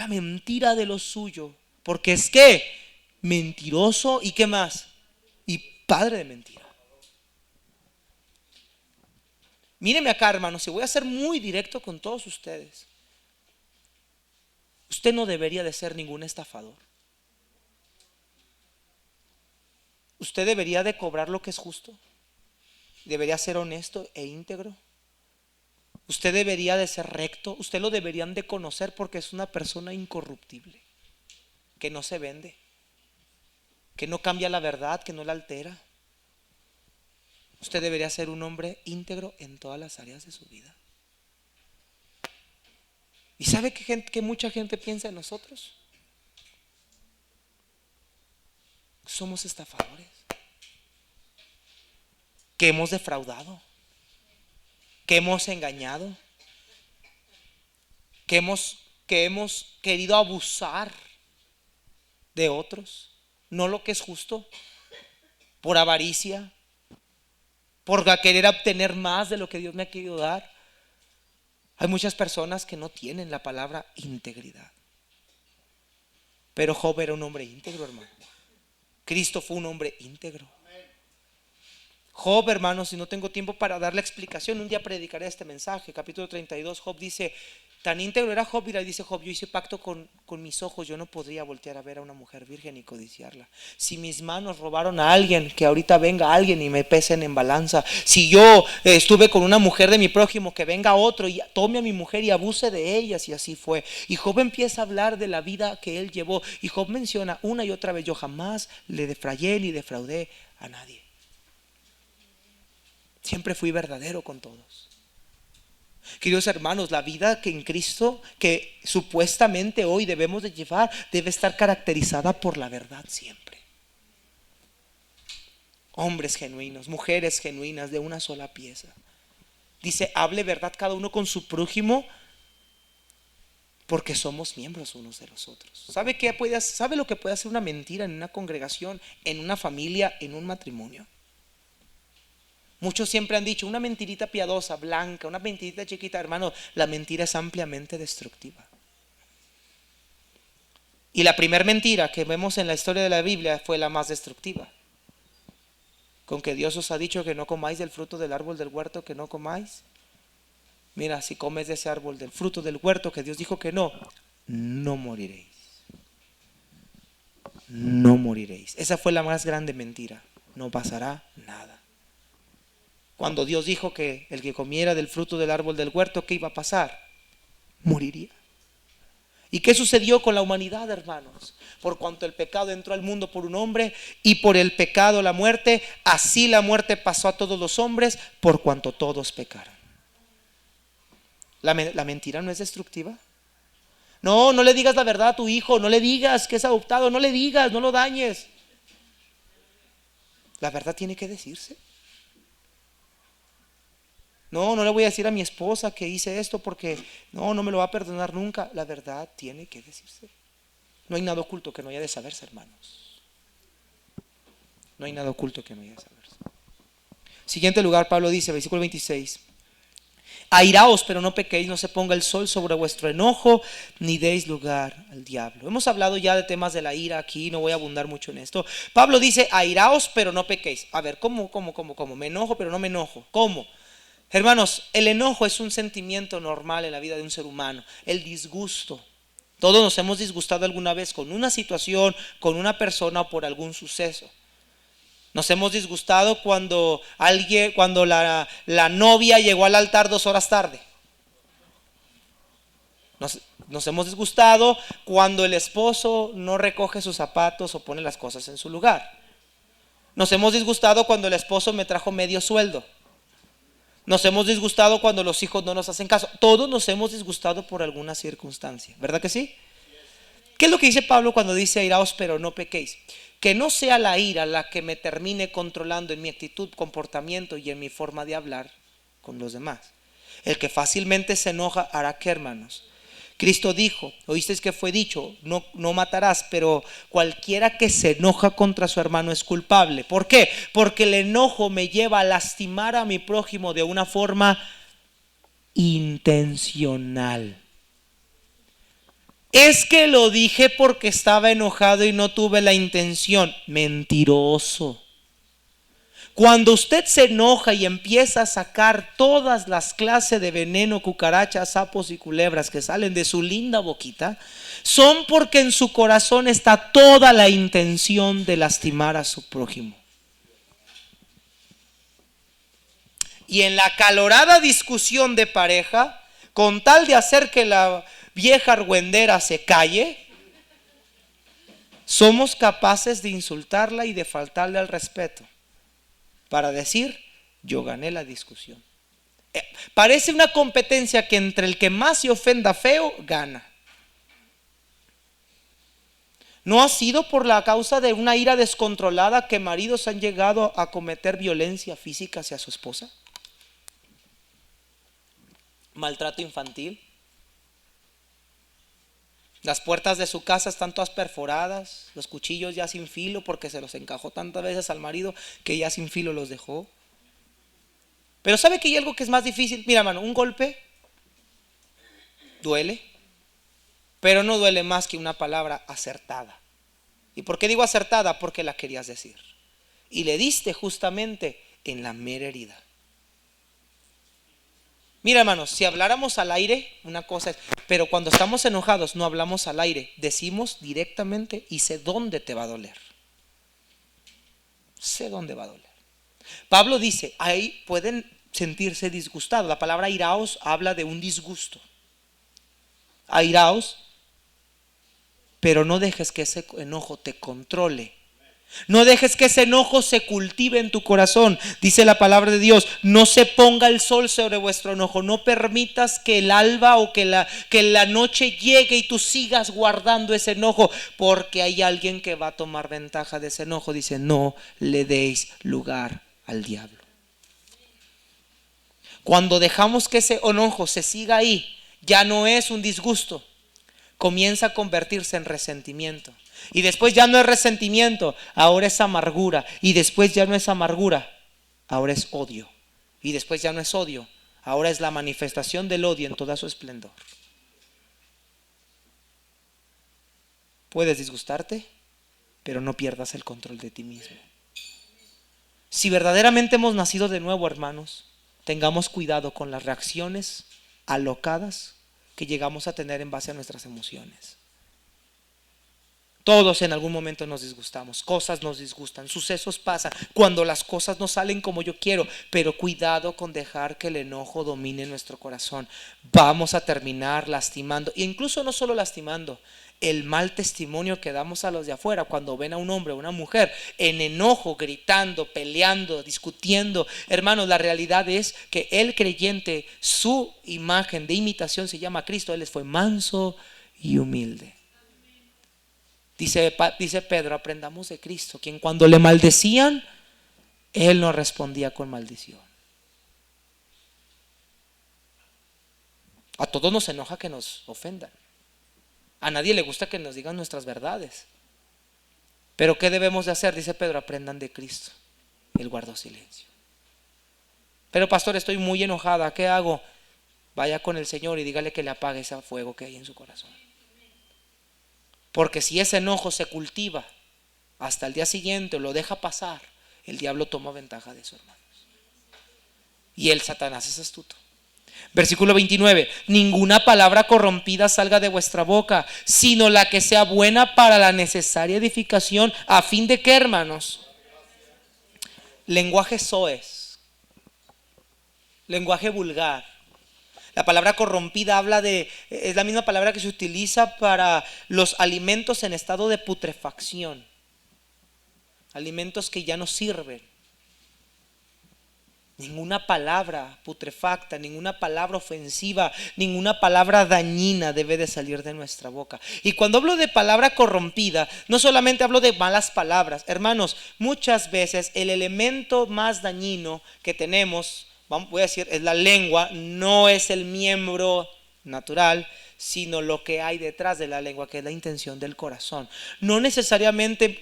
mentira de lo suyo, porque es que mentiroso y qué más, y padre de mentira. Míreme acá, hermanos, y voy a ser muy directo con todos ustedes. Usted no debería de ser ningún estafador. Usted debería de cobrar lo que es justo. Debería ser honesto e íntegro. Usted debería de ser recto. Usted lo deberían de conocer porque es una persona incorruptible, que no se vende, que no cambia la verdad, que no la altera. Usted debería ser un hombre íntegro en todas las áreas de su vida. ¿Y sabe que mucha gente piensa en nosotros? Somos estafadores, que hemos defraudado, que hemos engañado, que hemos querido abusar de otros, no lo que es justo, por avaricia, por querer obtener más de lo que Dios me ha querido dar. Hay muchas personas que no tienen la palabra integridad. Pero Job era un hombre íntegro, hermano. Cristo fue un hombre íntegro. Job, hermanos, si no tengo tiempo para dar la explicación, un día predicaré este mensaje. Capítulo 32, Job dice, tan íntegro era Job, y le dice Job: yo hice pacto con mis ojos, yo no podría voltear a ver a una mujer virgen y codiciarla. Si mis manos robaron a alguien, que ahorita venga alguien y me pesen en balanza. Si yo estuve con una mujer de mi prójimo, que venga otro y tome a mi mujer y abuse de ellas. Y así fue. Y Job empieza a hablar de la vida que él llevó, y Job menciona una y otra vez: yo jamás le defraudé ni defraudé a nadie. Siempre fui verdadero con todos. Queridos hermanos, la vida que en Cristo, que supuestamente hoy debemos de llevar, debe estar caracterizada por la verdad siempre. Hombres genuinos, mujeres genuinas, de una sola pieza. Dice: hable verdad cada uno con su prójimo, porque somos miembros unos de los otros. ¿Sabe lo que puede hacer una mentira en una congregación, en una familia, en un matrimonio? Muchos siempre han dicho: una mentirita piadosa, blanca, una mentirita chiquita. Hermano, la mentira es ampliamente destructiva. Y la primera mentira que vemos en la historia de la Biblia fue la más destructiva. Con que Dios os ha dicho que no comáis del fruto del árbol del huerto, que no comáis. Mira, si comes de ese árbol, del fruto del huerto que Dios dijo que no, no moriréis. No moriréis. Esa fue la más grande mentira. No pasará nada. Cuando Dios dijo que el que comiera del fruto del árbol del huerto, ¿qué iba a pasar? Moriría. ¿Y qué sucedió con la humanidad, hermanos? Por cuanto el pecado entró al mundo por un hombre, y por el pecado la muerte, así la muerte pasó a todos los hombres, por cuanto todos pecaron. ¿La mentira no es destructiva? No le digas la verdad a tu hijo, no le digas que es adoptado, no le digas, no lo dañes. La verdad tiene que decirse. No le voy a decir a mi esposa que hice esto porque no me lo va a perdonar nunca. La verdad tiene que decirse. No hay nada oculto que no haya de saberse, hermanos. No hay nada oculto que no haya de saberse. Siguiente lugar, Pablo dice, versículo 26: airaos, pero no pequéis, no se ponga el sol sobre vuestro enojo, ni deis lugar al diablo. Hemos hablado ya de temas de la ira aquí, no voy a abundar mucho en esto. Pablo dice: airaos, pero no pequéis. A ver, ¿cómo? Me enojo, pero no me enojo. ¿Cómo? Hermanos, el enojo es un sentimiento normal en la vida de un ser humano. El disgusto. Todos nos hemos disgustado alguna vez con una situación, con una persona o por algún suceso. Nos hemos disgustado cuando la novia llegó al altar 2 horas tarde. Nos hemos disgustado cuando el esposo no recoge sus zapatos o pone las cosas en su lugar. Nos hemos disgustado cuando el esposo me trajo medio sueldo. Nos hemos disgustado cuando los hijos no nos hacen caso. Todos nos hemos disgustado por alguna circunstancia, ¿verdad que sí? ¿Qué es lo que dice Pablo cuando dice airaos pero no pequéis? Que no sea la ira la que me termine controlando en mi actitud, comportamiento y en mi forma de hablar con los demás. El que fácilmente se enoja hará que, hermanos. Cristo dijo, oísteis que fue dicho, no matarás, pero cualquiera que se enoja contra su hermano es culpable. ¿Por qué? Porque el enojo me lleva a lastimar a mi prójimo de una forma intencional. Es que lo dije porque estaba enojado y no tuve la intención. Mentiroso. Cuando usted se enoja y empieza a sacar todas las clases de veneno, cucarachas, sapos y culebras que salen de su linda boquita, son porque en su corazón está toda la intención de lastimar a su prójimo. Y en la acalorada discusión de pareja, con tal de hacer que la vieja argüendera se calle, somos capaces de insultarla y de faltarle al respeto para decir, yo gané la discusión. Parece una competencia que entre el que más se ofenda feo, gana. ¿No ha sido por la causa de una ira descontrolada que maridos han llegado a cometer violencia física hacia su esposa? Maltrato infantil. Las puertas de su casa están todas perforadas, los cuchillos ya sin filo porque se los encajó tantas veces al marido que ya sin filo los dejó. Pero ¿sabe que hay algo que es más difícil? Mira, hermano, un golpe duele, pero no duele más que una palabra acertada. ¿Y por qué digo acertada? Porque la querías decir. Y le diste justamente en la mera herida. Mira, hermanos, si habláramos al aire, una cosa es, pero cuando estamos enojados no hablamos al aire, decimos directamente y sé dónde te va a doler. Sé dónde va a doler. Pablo dice, ahí pueden sentirse disgustados. La palabra airaos habla de un disgusto. Airaos, pero no dejes que ese enojo te controle. No dejes que ese enojo se cultive en tu corazón. Dice la palabra de Dios, no se ponga el sol sobre vuestro enojo. No permitas que el alba o que la noche llegue y tú sigas guardando ese enojo, porque hay alguien que va a tomar ventaja de ese enojo. Dice, no le deis lugar al diablo. Cuando dejamos que ese enojo se siga ahí, ya no es un disgusto, comienza a convertirse en resentimiento. Y después ya no es resentimiento, ahora es amargura. Y después ya no es amargura, ahora es odio. Y después ya no es odio, ahora es la manifestación del odio en toda su esplendor. Puedes disgustarte, pero no pierdas el control de ti mismo. Si verdaderamente hemos nacido de nuevo, hermanos, tengamos cuidado con las reacciones alocadas que llegamos a tener en base a nuestras emociones. Todos en algún momento nos disgustamos, cosas nos disgustan, sucesos pasan cuando las cosas no salen como yo quiero, pero cuidado con dejar que el enojo domine nuestro corazón. Vamos a terminar lastimando, e incluso no solo lastimando, el mal testimonio que damos a los de afuera cuando ven a un hombre o una mujer en enojo, gritando, peleando, discutiendo. Hermanos, la realidad es que el creyente, su imagen de imitación se llama Cristo. Él fue manso y humilde. Dice Pedro, aprendamos de Cristo, quien cuando le maldecían, él no respondía con maldición. A todos nos enoja que nos ofendan. A nadie le gusta que nos digan nuestras verdades. Pero ¿qué debemos de hacer? Dice Pedro, aprendan de Cristo. Él guardó silencio. Pero pastor, estoy muy enojada, ¿qué hago? Vaya con el Señor y dígale que le apague ese fuego que hay en su corazón. Porque si ese enojo se cultiva hasta el día siguiente o lo deja pasar, el diablo toma ventaja de eso, hermanos. Y el Satanás es astuto. Versículo 29, ninguna palabra corrompida salga de vuestra boca, sino la que sea buena para la necesaria edificación, a fin de que, hermanos, lenguaje soez, lenguaje vulgar. La palabra corrompida es la misma palabra que se utiliza para los alimentos en estado de putrefacción. alimentos que ya no sirven. Ninguna palabra putrefacta, ninguna palabra ofensiva, ninguna palabra dañina debe de salir de nuestra boca. Y cuando hablo de palabra corrompida, no solamente hablo de malas palabras. Hermanos, muchas veces el elemento más dañino que tenemos, voy a decir, es la lengua, no es el miembro natural, sino lo que hay detrás de la lengua, que es la intención del corazón. No necesariamente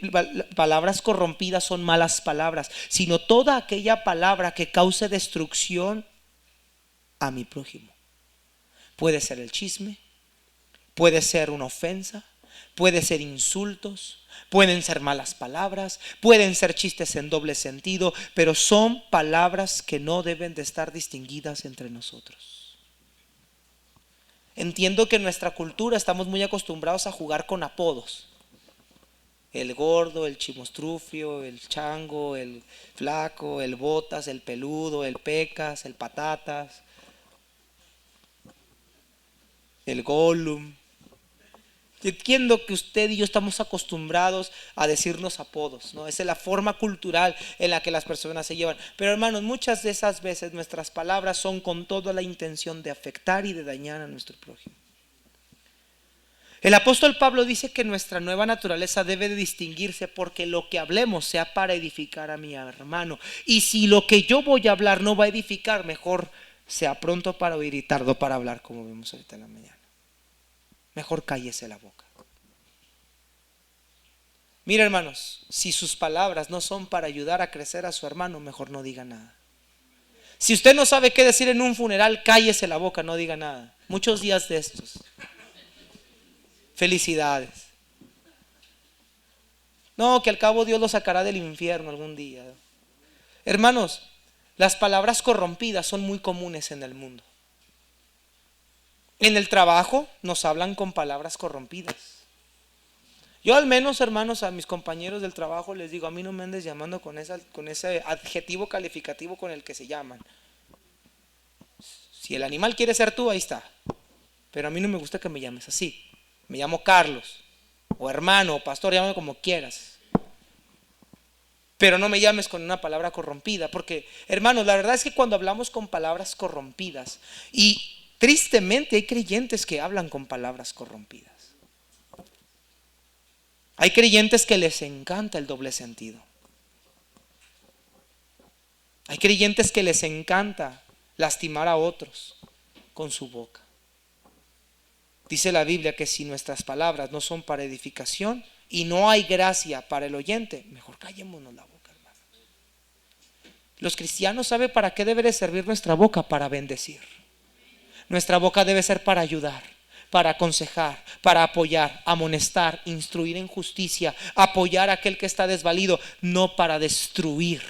palabras corrompidas son malas palabras, sino toda aquella palabra que cause destrucción a mi prójimo. Puede ser el chisme, puede ser una ofensa, puede ser insultos, pueden ser malas palabras, pueden ser chistes en doble sentido, pero son palabras que no deben de estar distinguidas entre nosotros. Entiendo que en nuestra cultura estamos muy acostumbrados a jugar con apodos. El gordo, el chimostrufio, el chango, el flaco, el botas, el peludo, el pecas, el patatas, el Gollum. Entiendo que usted y yo estamos acostumbrados a decirnos apodos, ¿no? Esa es la forma cultural en la que las personas se llevan. Pero hermanos, muchas de esas veces nuestras palabras son con toda la intención de afectar y de dañar a nuestro prójimo. El apóstol Pablo dice que nuestra nueva naturaleza debe de distinguirse porque lo que hablemos sea para edificar a mi hermano. Y si lo que yo voy a hablar no va a edificar, mejor sea pronto para oír y tardo para hablar, como vemos ahorita en la mañana. Mejor cállese la boca. Mira, hermanos, si sus palabras no son para ayudar a crecer a su hermano, mejor no diga nada. Si usted no sabe qué decir en un funeral, cállese la boca, no diga nada. Muchos días de estos. Felicidades. No, que al cabo Dios lo sacará del infierno algún día. Hermanos, las palabras corrompidas son muy comunes en el mundo. En el trabajo nos hablan con palabras corrompidas. Yo al menos, hermanos, a mis compañeros del trabajo les digo, a mí no me andes llamando con ese adjetivo calificativo con el que se llaman. Si el animal quiere ser tú, ahí está. Pero a mí no me gusta que me llames así. Me llamo Carlos, o hermano, o pastor, llámame como quieras. Pero no me llames con una palabra corrompida, porque, hermanos, la verdad es que cuando hablamos con palabras corrompidas, y tristemente hay creyentes que hablan con palabras corrompidas. Hay creyentes que les encanta el doble sentido. Hay creyentes que les encanta lastimar a otros con su boca. Dice la Biblia que si nuestras palabras no son para edificación y no hay gracia para el oyente, mejor callémonos la boca, hermano. Los cristianos saben para qué debe de servir nuestra boca: para bendecir. Nuestra boca debe ser para ayudar, para aconsejar, para apoyar, amonestar, instruir en justicia, apoyar a aquel que está desvalido, no para destruir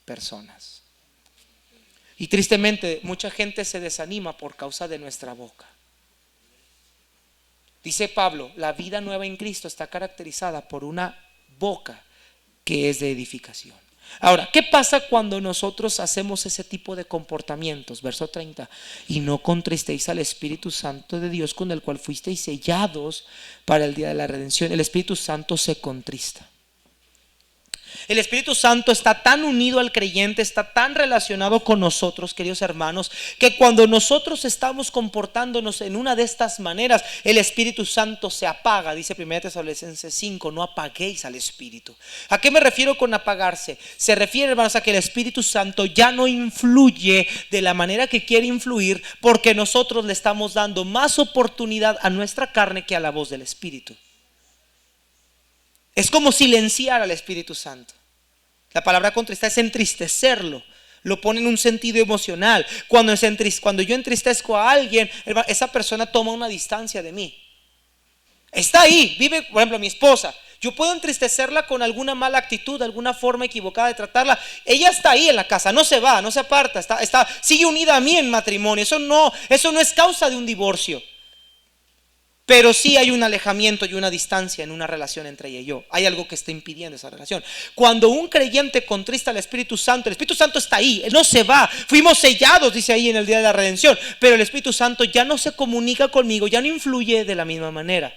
personas. Y tristemente mucha gente se desanima por causa de nuestra boca. Dice Pablo, la vida nueva en Cristo está caracterizada por una boca que es de edificación. Ahora, ¿qué pasa cuando nosotros hacemos ese tipo de comportamientos? Verso 30, y no contristéis al Espíritu Santo de Dios, con el cual fuisteis sellados para el día de la redención. El Espíritu Santo se contrista. El Espíritu Santo está tan unido al creyente, está tan relacionado con nosotros, queridos hermanos, que cuando nosotros estamos comportándonos en una de estas maneras, el Espíritu Santo se apaga. Dice 1 Tesalonicenses 5, no apaguéis al Espíritu. ¿A qué me refiero con apagarse? Se refiere, hermanos, a que el Espíritu Santo ya no influye de la manera que quiere influir, porque nosotros le estamos dando más oportunidad a nuestra carne que a la voz del Espíritu. Es como silenciar al Espíritu Santo. La palabra contristar es entristecerlo. Lo pone en un sentido emocional. Cuando yo entristezco a alguien, esa persona toma una distancia de mí. Está ahí, vive, por ejemplo, mi esposa. Yo puedo entristecerla con alguna mala actitud, alguna forma equivocada de tratarla. Ella está ahí en la casa, no se va, no se aparta, sigue unida a mí en matrimonio. Eso no es causa de un divorcio. Pero sí hay un alejamiento y una distancia en una relación entre ella y yo. Hay algo que está impidiendo esa relación. Cuando un creyente contrista al Espíritu Santo, el Espíritu Santo está ahí, Él no se va. Fuimos sellados, dice ahí, en el día de la redención. Pero el Espíritu Santo ya no se comunica conmigo, ya no influye de la misma manera.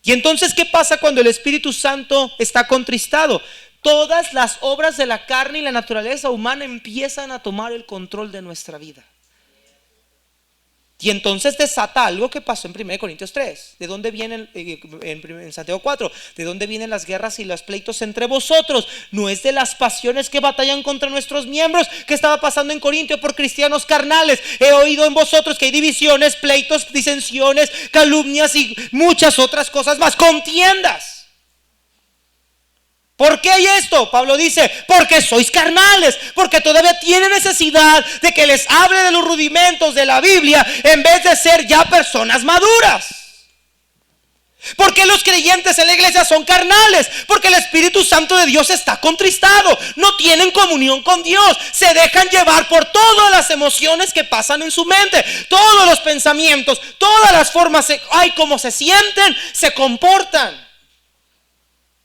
Y entonces, ¿qué pasa cuando el Espíritu Santo está contristado? Todas las obras de la carne y la naturaleza humana empiezan a tomar el control de nuestra vida. Y entonces desata algo que pasó en 1 Corintios 3. ¿De dónde vienen en Santiago 4? ¿De dónde vienen las guerras y los pleitos entre vosotros? No es de las pasiones que batallan contra nuestros miembros. ¿Qué estaba pasando en Corintio por cristianos carnales? He oído en vosotros que hay divisiones, pleitos, disensiones, calumnias y muchas otras cosas más. Contiendas. ¿Por qué hay esto? Pablo dice, porque sois carnales, porque todavía tienen necesidad de que les hable de los rudimentos de la Biblia en vez de ser ya personas maduras. Porque los creyentes en la iglesia son carnales, porque el Espíritu Santo de Dios está contristado, no tienen comunión con Dios, se dejan llevar por todas las emociones que pasan en su mente, todos los pensamientos, todas las formas, como se sienten, se comportan.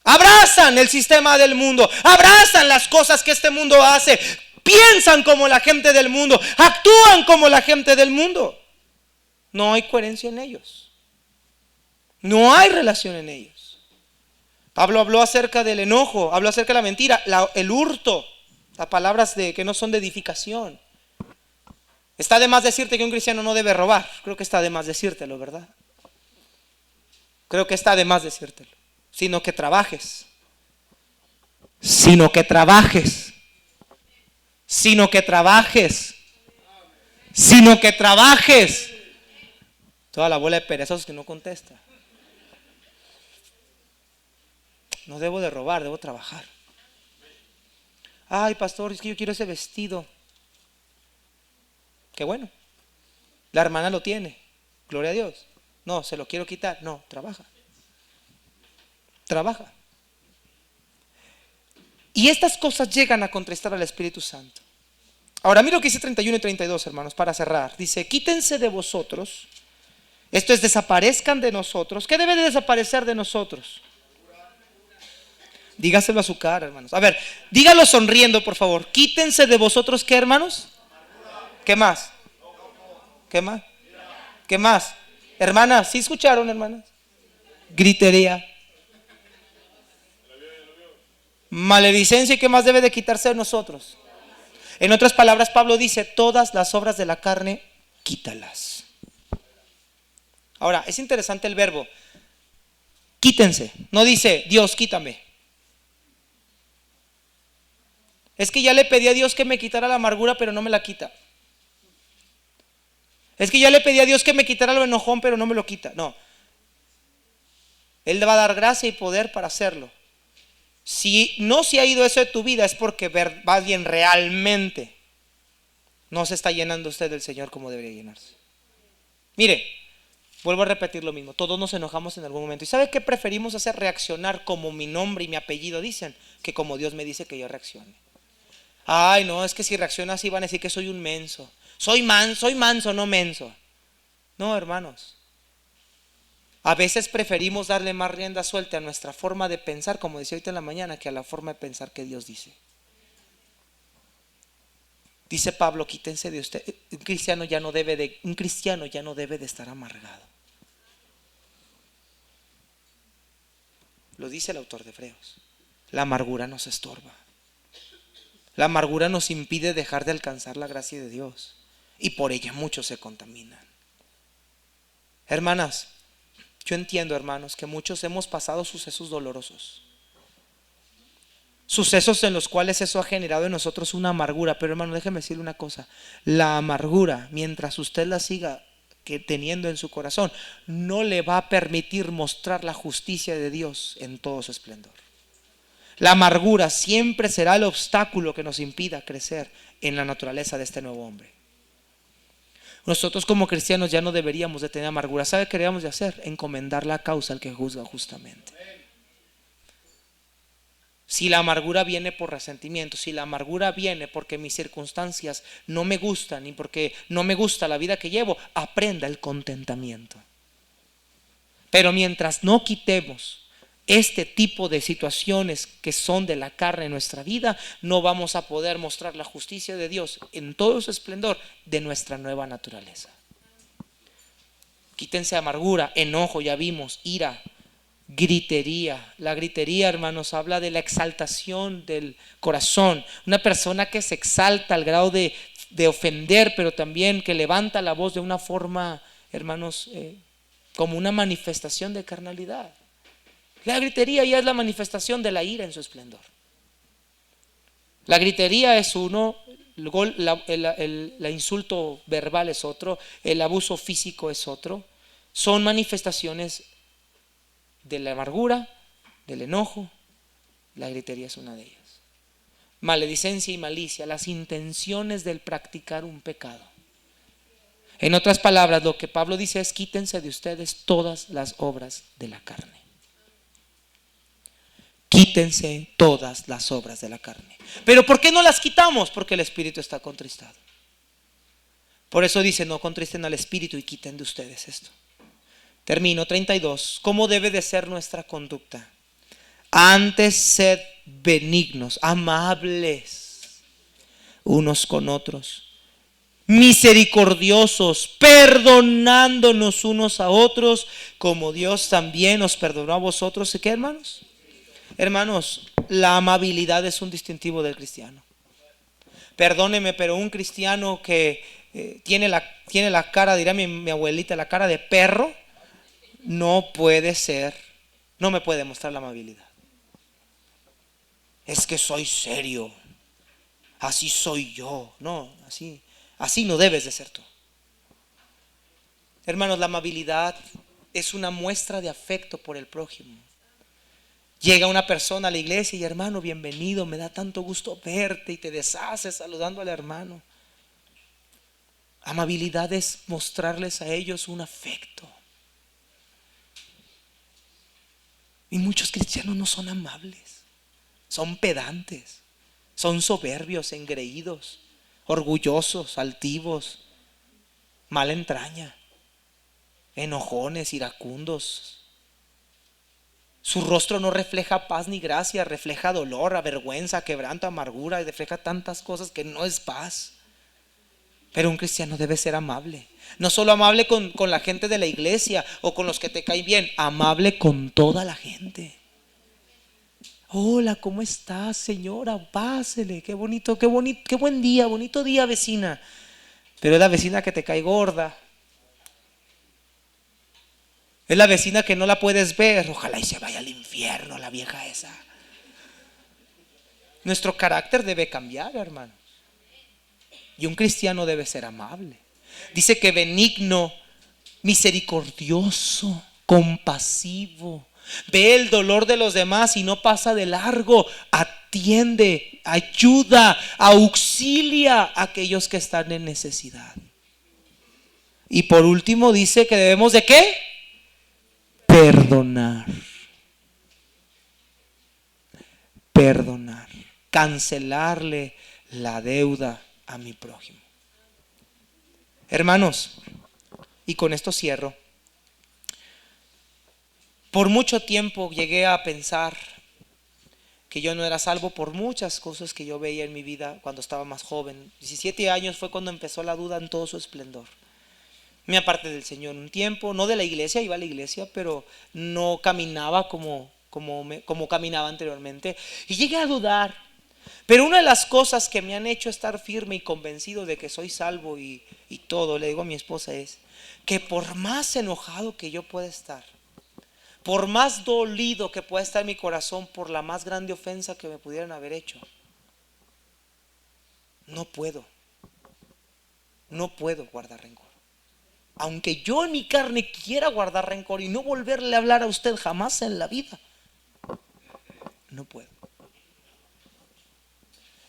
Abrazan el sistema del mundo, abrazan las cosas que este mundo hace, piensan como la gente del mundo, actúan como la gente del mundo. No hay coherencia en ellos, no hay relación en ellos. Pablo habló acerca del enojo, habló acerca de la mentira, el hurto, las palabras que no son de edificación. Está de más decirte que un cristiano no debe robar. Creo que está de más decírtelo, ¿verdad? Creo que está de más decírtelo. Sino que trabajes. Sino que trabajes. Sino que trabajes. Sino que trabajes. Toda la bola de perezosos que no contesta. No debo de robar, debo trabajar. Ay, pastor, es que yo quiero ese vestido. Qué bueno. La hermana lo tiene. Gloria a Dios. No, se lo quiero quitar. No, trabaja. Trabaja. Y estas cosas llegan a contristar al Espíritu Santo. Ahora mira lo que dice 31 y 32, hermanos, para cerrar. Dice, quítense de vosotros. Esto es, desaparezcan de nosotros. ¿Qué debe de desaparecer de nosotros? Dígaselo a su cara, hermanos. A ver, dígalo sonriendo, por favor. Quítense de vosotros, ¿qué, hermanos? ¿Qué más? ¿Qué más? ¿Qué más? Hermanas, ¿sí escucharon, hermanas? Gritería. Maledicencia. ¿Y qué más debe de quitarse de nosotros? En otras palabras, Pablo dice, todas las obras de la carne, quítalas. Ahora, es interesante el verbo quítense. No dice, Dios, quítame. Es que ya le pedí a Dios que me quitara la amargura, pero no me la quita. Es que ya le pedí a Dios que me quitara lo enojón, pero no me lo quita. No. Él le va a dar gracia y poder para hacerlo. Si no se ha ido eso de tu vida, es porque va bien realmente. No se está llenando usted del Señor como debería llenarse. Mire, vuelvo a repetir lo mismo. Todos nos enojamos en algún momento. ¿Y sabe qué preferimos hacer? Reaccionar como mi nombre y mi apellido dicen, que como Dios me dice que yo reaccione. Ay, no, es que si reacciona así van a decir que soy un menso. Soy manso, no menso. No, hermanos. A veces preferimos darle más rienda suelta a nuestra forma de pensar, como decía ahorita en la mañana, que a la forma de pensar que Dios dice. Dice Pablo, quítense de usted. Un cristiano ya no debe de estar amargado. Lo dice el autor de Hebreos. La amargura nos estorba. La amargura nos impide dejar de alcanzar la gracia de Dios. Y por ella muchos se contaminan. Hermanas, yo entiendo, hermanos, que muchos hemos pasado sucesos dolorosos. Sucesos en los cuales eso ha generado en nosotros una amargura. Pero hermano, déjeme decirle una cosa. La amargura, mientras usted la siga teniendo en su corazón, no le va a permitir mostrar la justicia de Dios en todo su esplendor. La amargura siempre será el obstáculo que nos impida crecer en la naturaleza de este nuevo hombre. Nosotros como cristianos ya no deberíamos de tener amargura. ¿Sabe qué deberíamos de hacer? Encomendar la causa al que juzga justamente. Si la amargura viene por resentimiento, si la amargura viene porque mis circunstancias no me gustan y porque no me gusta la vida que llevo, aprenda el contentamiento. Pero mientras no quitemos este tipo de situaciones que son de la carne en nuestra vida, no vamos a poder mostrar la justicia de Dios en todo su esplendor de nuestra nueva naturaleza. Quítense amargura, enojo, ya vimos, ira, gritería. La gritería, hermanos, habla de la exaltación del corazón. Una persona que se exalta al grado de ofender, pero también que levanta la voz de una forma, hermanos, como una manifestación de carnalidad. La gritería ya es la manifestación de la ira en su esplendor. La gritería es uno, el insulto verbal es otro, el abuso físico es otro. Son manifestaciones de la amargura, del enojo. La gritería es una de ellas. Maledicencia y malicia, las intenciones del practicar un pecado. En otras palabras, lo que Pablo dice es: quítense de ustedes todas las obras de la carne. Quítense todas las obras de la carne. ¿Pero por qué no las quitamos? Porque el espíritu está contristado. Por eso dice: no contristen al espíritu y quiten de ustedes esto. Termino. 32. ¿Cómo debe de ser nuestra conducta? Antes sed benignos, amables unos con otros, misericordiosos, perdonándonos unos a otros, como Dios también os perdonó a vosotros. ¿Y qué, hermanos? Hermanos, la amabilidad es un distintivo del cristiano. Perdóneme, pero un cristiano que tiene la cara, dirá mi abuelita, la cara de perro, no puede ser, no me puede mostrar la amabilidad. Es que soy serio, así soy yo. No, así no debes de ser tú. Hermanos, la amabilidad es una muestra de afecto por el prójimo. Llega una persona a la iglesia y: hermano, bienvenido, me da tanto gusto verte, y te deshaces saludando al hermano. Amabilidad es mostrarles a ellos un afecto. Y muchos cristianos no son amables, son pedantes, son soberbios, engreídos, orgullosos, altivos, mala entraña, enojones, iracundos. Su rostro no refleja paz ni gracia, refleja dolor, avergüenza, quebranto, amargura, y refleja tantas cosas que no es paz. Pero un cristiano debe ser amable. No solo amable con la gente de la iglesia o con los que te caen bien, amable con toda la gente. Hola, ¿cómo estás, señora? Pásele, qué bonito, qué buen día, bonito día, vecina. Pero es la vecina que te cae gorda. Es la vecina que no la puedes ver. Ojalá y se vaya al infierno la vieja esa. Nuestro carácter debe cambiar, hermano. Y un cristiano debe ser amable. Dice que benigno, misericordioso, compasivo. Ve el dolor de los demás y no pasa de largo. Atiende, ayuda, auxilia a aquellos que están en necesidad. Y por último dice que debemos ¿de qué? Perdonar. Perdonar. Cancelarle la deuda a mi prójimo. Hermanos, y con esto cierro. Por mucho tiempo llegué a pensar que yo no era salvo por muchas cosas que yo veía en mi vida cuando estaba más joven. 17 años fue cuando empezó la duda en todo su esplendor. Me aparté del Señor un tiempo, no de la iglesia, iba a la iglesia, pero no caminaba como caminaba anteriormente. Y llegué a dudar. Pero una de las cosas que me han hecho estar firme y convencido de que soy salvo y todo, le digo a mi esposa, es que por más enojado que yo pueda estar, por más dolido que pueda estar mi corazón por la más grande ofensa que me pudieran haber hecho, no puedo guardar rencor. Aunque yo en mi carne quiera guardar rencor y no volverle a hablar a usted jamás en la vida, no puedo.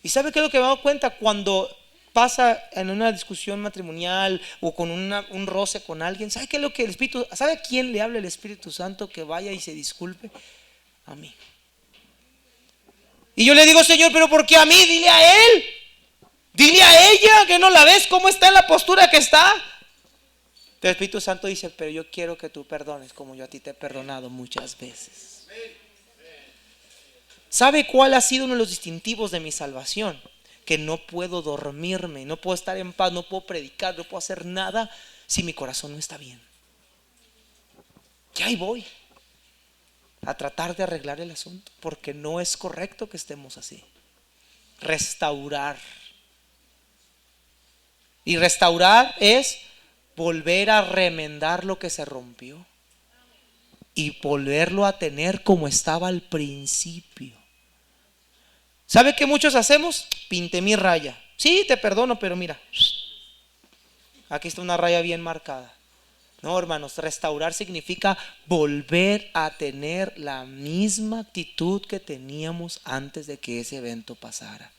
¿Y sabe qué es lo que me he dado cuenta? Cuando pasa en una discusión matrimonial o con un roce con alguien, ¿sabe qué es lo que sabe a quién le habla el Espíritu Santo que vaya y se disculpe? A mí. Y yo le digo: Señor, ¿pero por qué a mí? Dile a él, dile a ella, que no la ves cómo está en la postura que está. El Espíritu Santo dice: pero yo quiero que tú perdones como yo a ti te he perdonado muchas veces. ¿Sabe cuál ha sido uno de los distintivos de mi salvación? Que no puedo dormirme, no puedo estar en paz, no puedo predicar, no puedo hacer nada si mi corazón no está bien. Ya ahí voy. a tratar de arreglar el asunto, porque no es correcto que estemos así. Restaurar. Y restaurar es volver a remendar lo que se rompió y volverlo a tener como estaba al principio. ¿Sabe qué muchos hacemos? Pinté mi raya. Sí, te perdono, pero mira, aquí está una raya bien marcada. No, hermanos, restaurar significa volver a tener la misma actitud que teníamos antes de que ese evento pasara.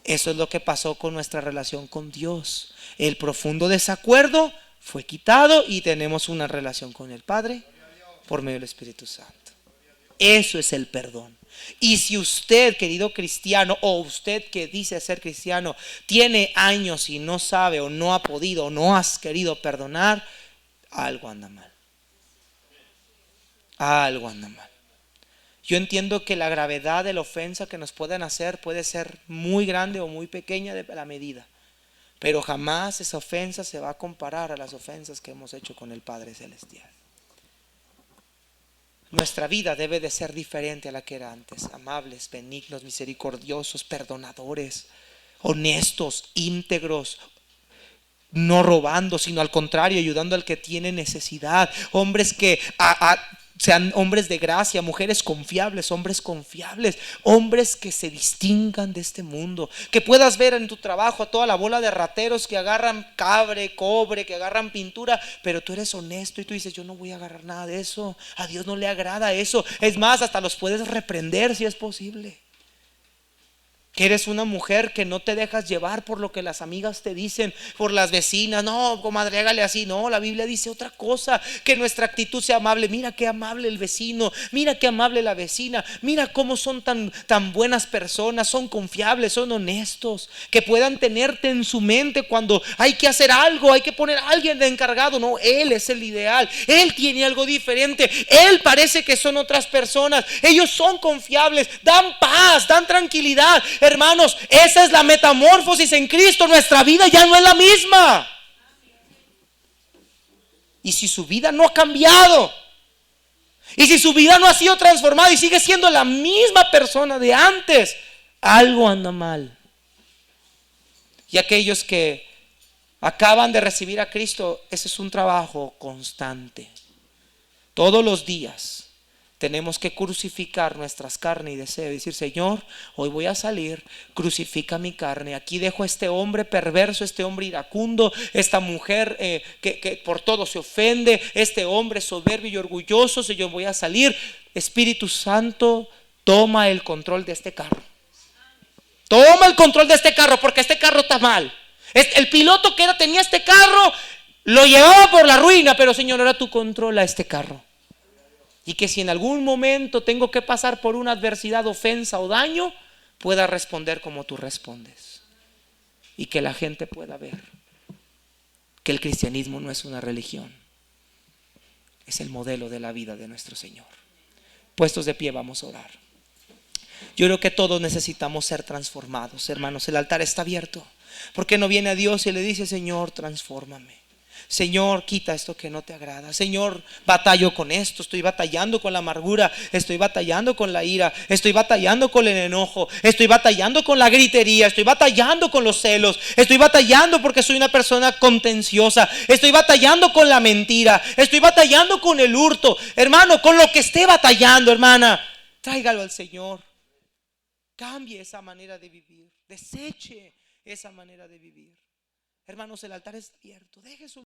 Eso es lo que pasó con nuestra relación con Dios. El profundo desacuerdo fue quitado y tenemos una relación con el Padre por medio del Espíritu Santo. Eso es el perdón. Y si usted, querido cristiano, o usted que dice ser cristiano, tiene años y no sabe o no ha podido o no has querido perdonar, algo anda mal. Algo anda mal. Yo entiendo que la gravedad de la ofensa que nos pueden hacer puede ser muy grande o muy pequeña de la medida, pero jamás esa ofensa se va a comparar a las ofensas que hemos hecho con el Padre Celestial. Nuestra vida debe de ser diferente a la que era antes. Amables, benignos, misericordiosos, perdonadores, honestos, íntegros, no robando, sino al contrario, ayudando al que tiene necesidad. Hombres que sean hombres de gracia, mujeres confiables, hombres confiables, hombres que se distingan de este mundo. Que puedas ver en tu trabajo a toda la bola de rateros que agarran cobre, que agarran pintura, pero tú eres honesto y tú dices: yo no voy a agarrar nada de eso. A Dios no le agrada eso. Es más, hasta los puedes reprender si es posible. Que eres una mujer que no te dejas llevar por lo que las amigas te dicen, por las vecinas. No, comadre, hágale así. No, la Biblia dice otra cosa. Que nuestra actitud sea amable. Mira qué amable el vecino, mira qué amable la vecina, mira cómo son tan buenas personas, son confiables, son honestos. Que puedan tenerte en su mente cuando hay que hacer algo, hay que poner a alguien de encargado. No, Él es el ideal, Él tiene algo diferente, Él parece que son otras personas. Ellos son confiables, dan paz, dan tranquilidad. Hermanos, esa es la metamorfosis en Cristo. Nuestra vida ya no es la misma. Y si su vida no ha cambiado, y si su vida no ha sido transformada y sigue siendo la misma persona de antes, algo anda mal. Y aquellos que acaban de recibir a Cristo, ese es un trabajo constante. Todos los días tenemos que crucificar nuestras carnes y deseos y decir: Señor, hoy voy a salir, crucifica mi carne. Aquí dejo a este hombre perverso, este hombre iracundo, esta mujer que por todo se ofende, este hombre soberbio y orgulloso. Señor, voy a salir. Espíritu Santo, toma el control de este carro. Toma el control de este carro, porque este carro está mal. El piloto que tenía este carro lo llevaba por la ruina, pero Señor, ahora tú controla este carro. Y que si en algún momento tengo que pasar por una adversidad, ofensa o daño, pueda responder como tú respondes. Y que la gente pueda ver que el cristianismo no es una religión, es el modelo de la vida de nuestro Señor. Puestos de pie, vamos a orar. Yo creo que todos necesitamos ser transformados, hermanos. El altar está abierto. ¿Por qué no viene a Dios y le dice: Señor, transfórmame? Señor, quita esto que no te agrada. Señor, batallo con esto, estoy batallando con la amargura, estoy batallando con la ira, estoy batallando con el enojo, estoy batallando con la gritería, estoy batallando con los celos, estoy batallando porque soy una persona contenciosa, estoy batallando con la mentira, estoy batallando con el hurto. Hermano, con lo que esté batallando, hermana, tráigalo al Señor. Cambie esa manera de vivir, deseche esa manera de vivir. Hermanos, el altar está abierto. Deje su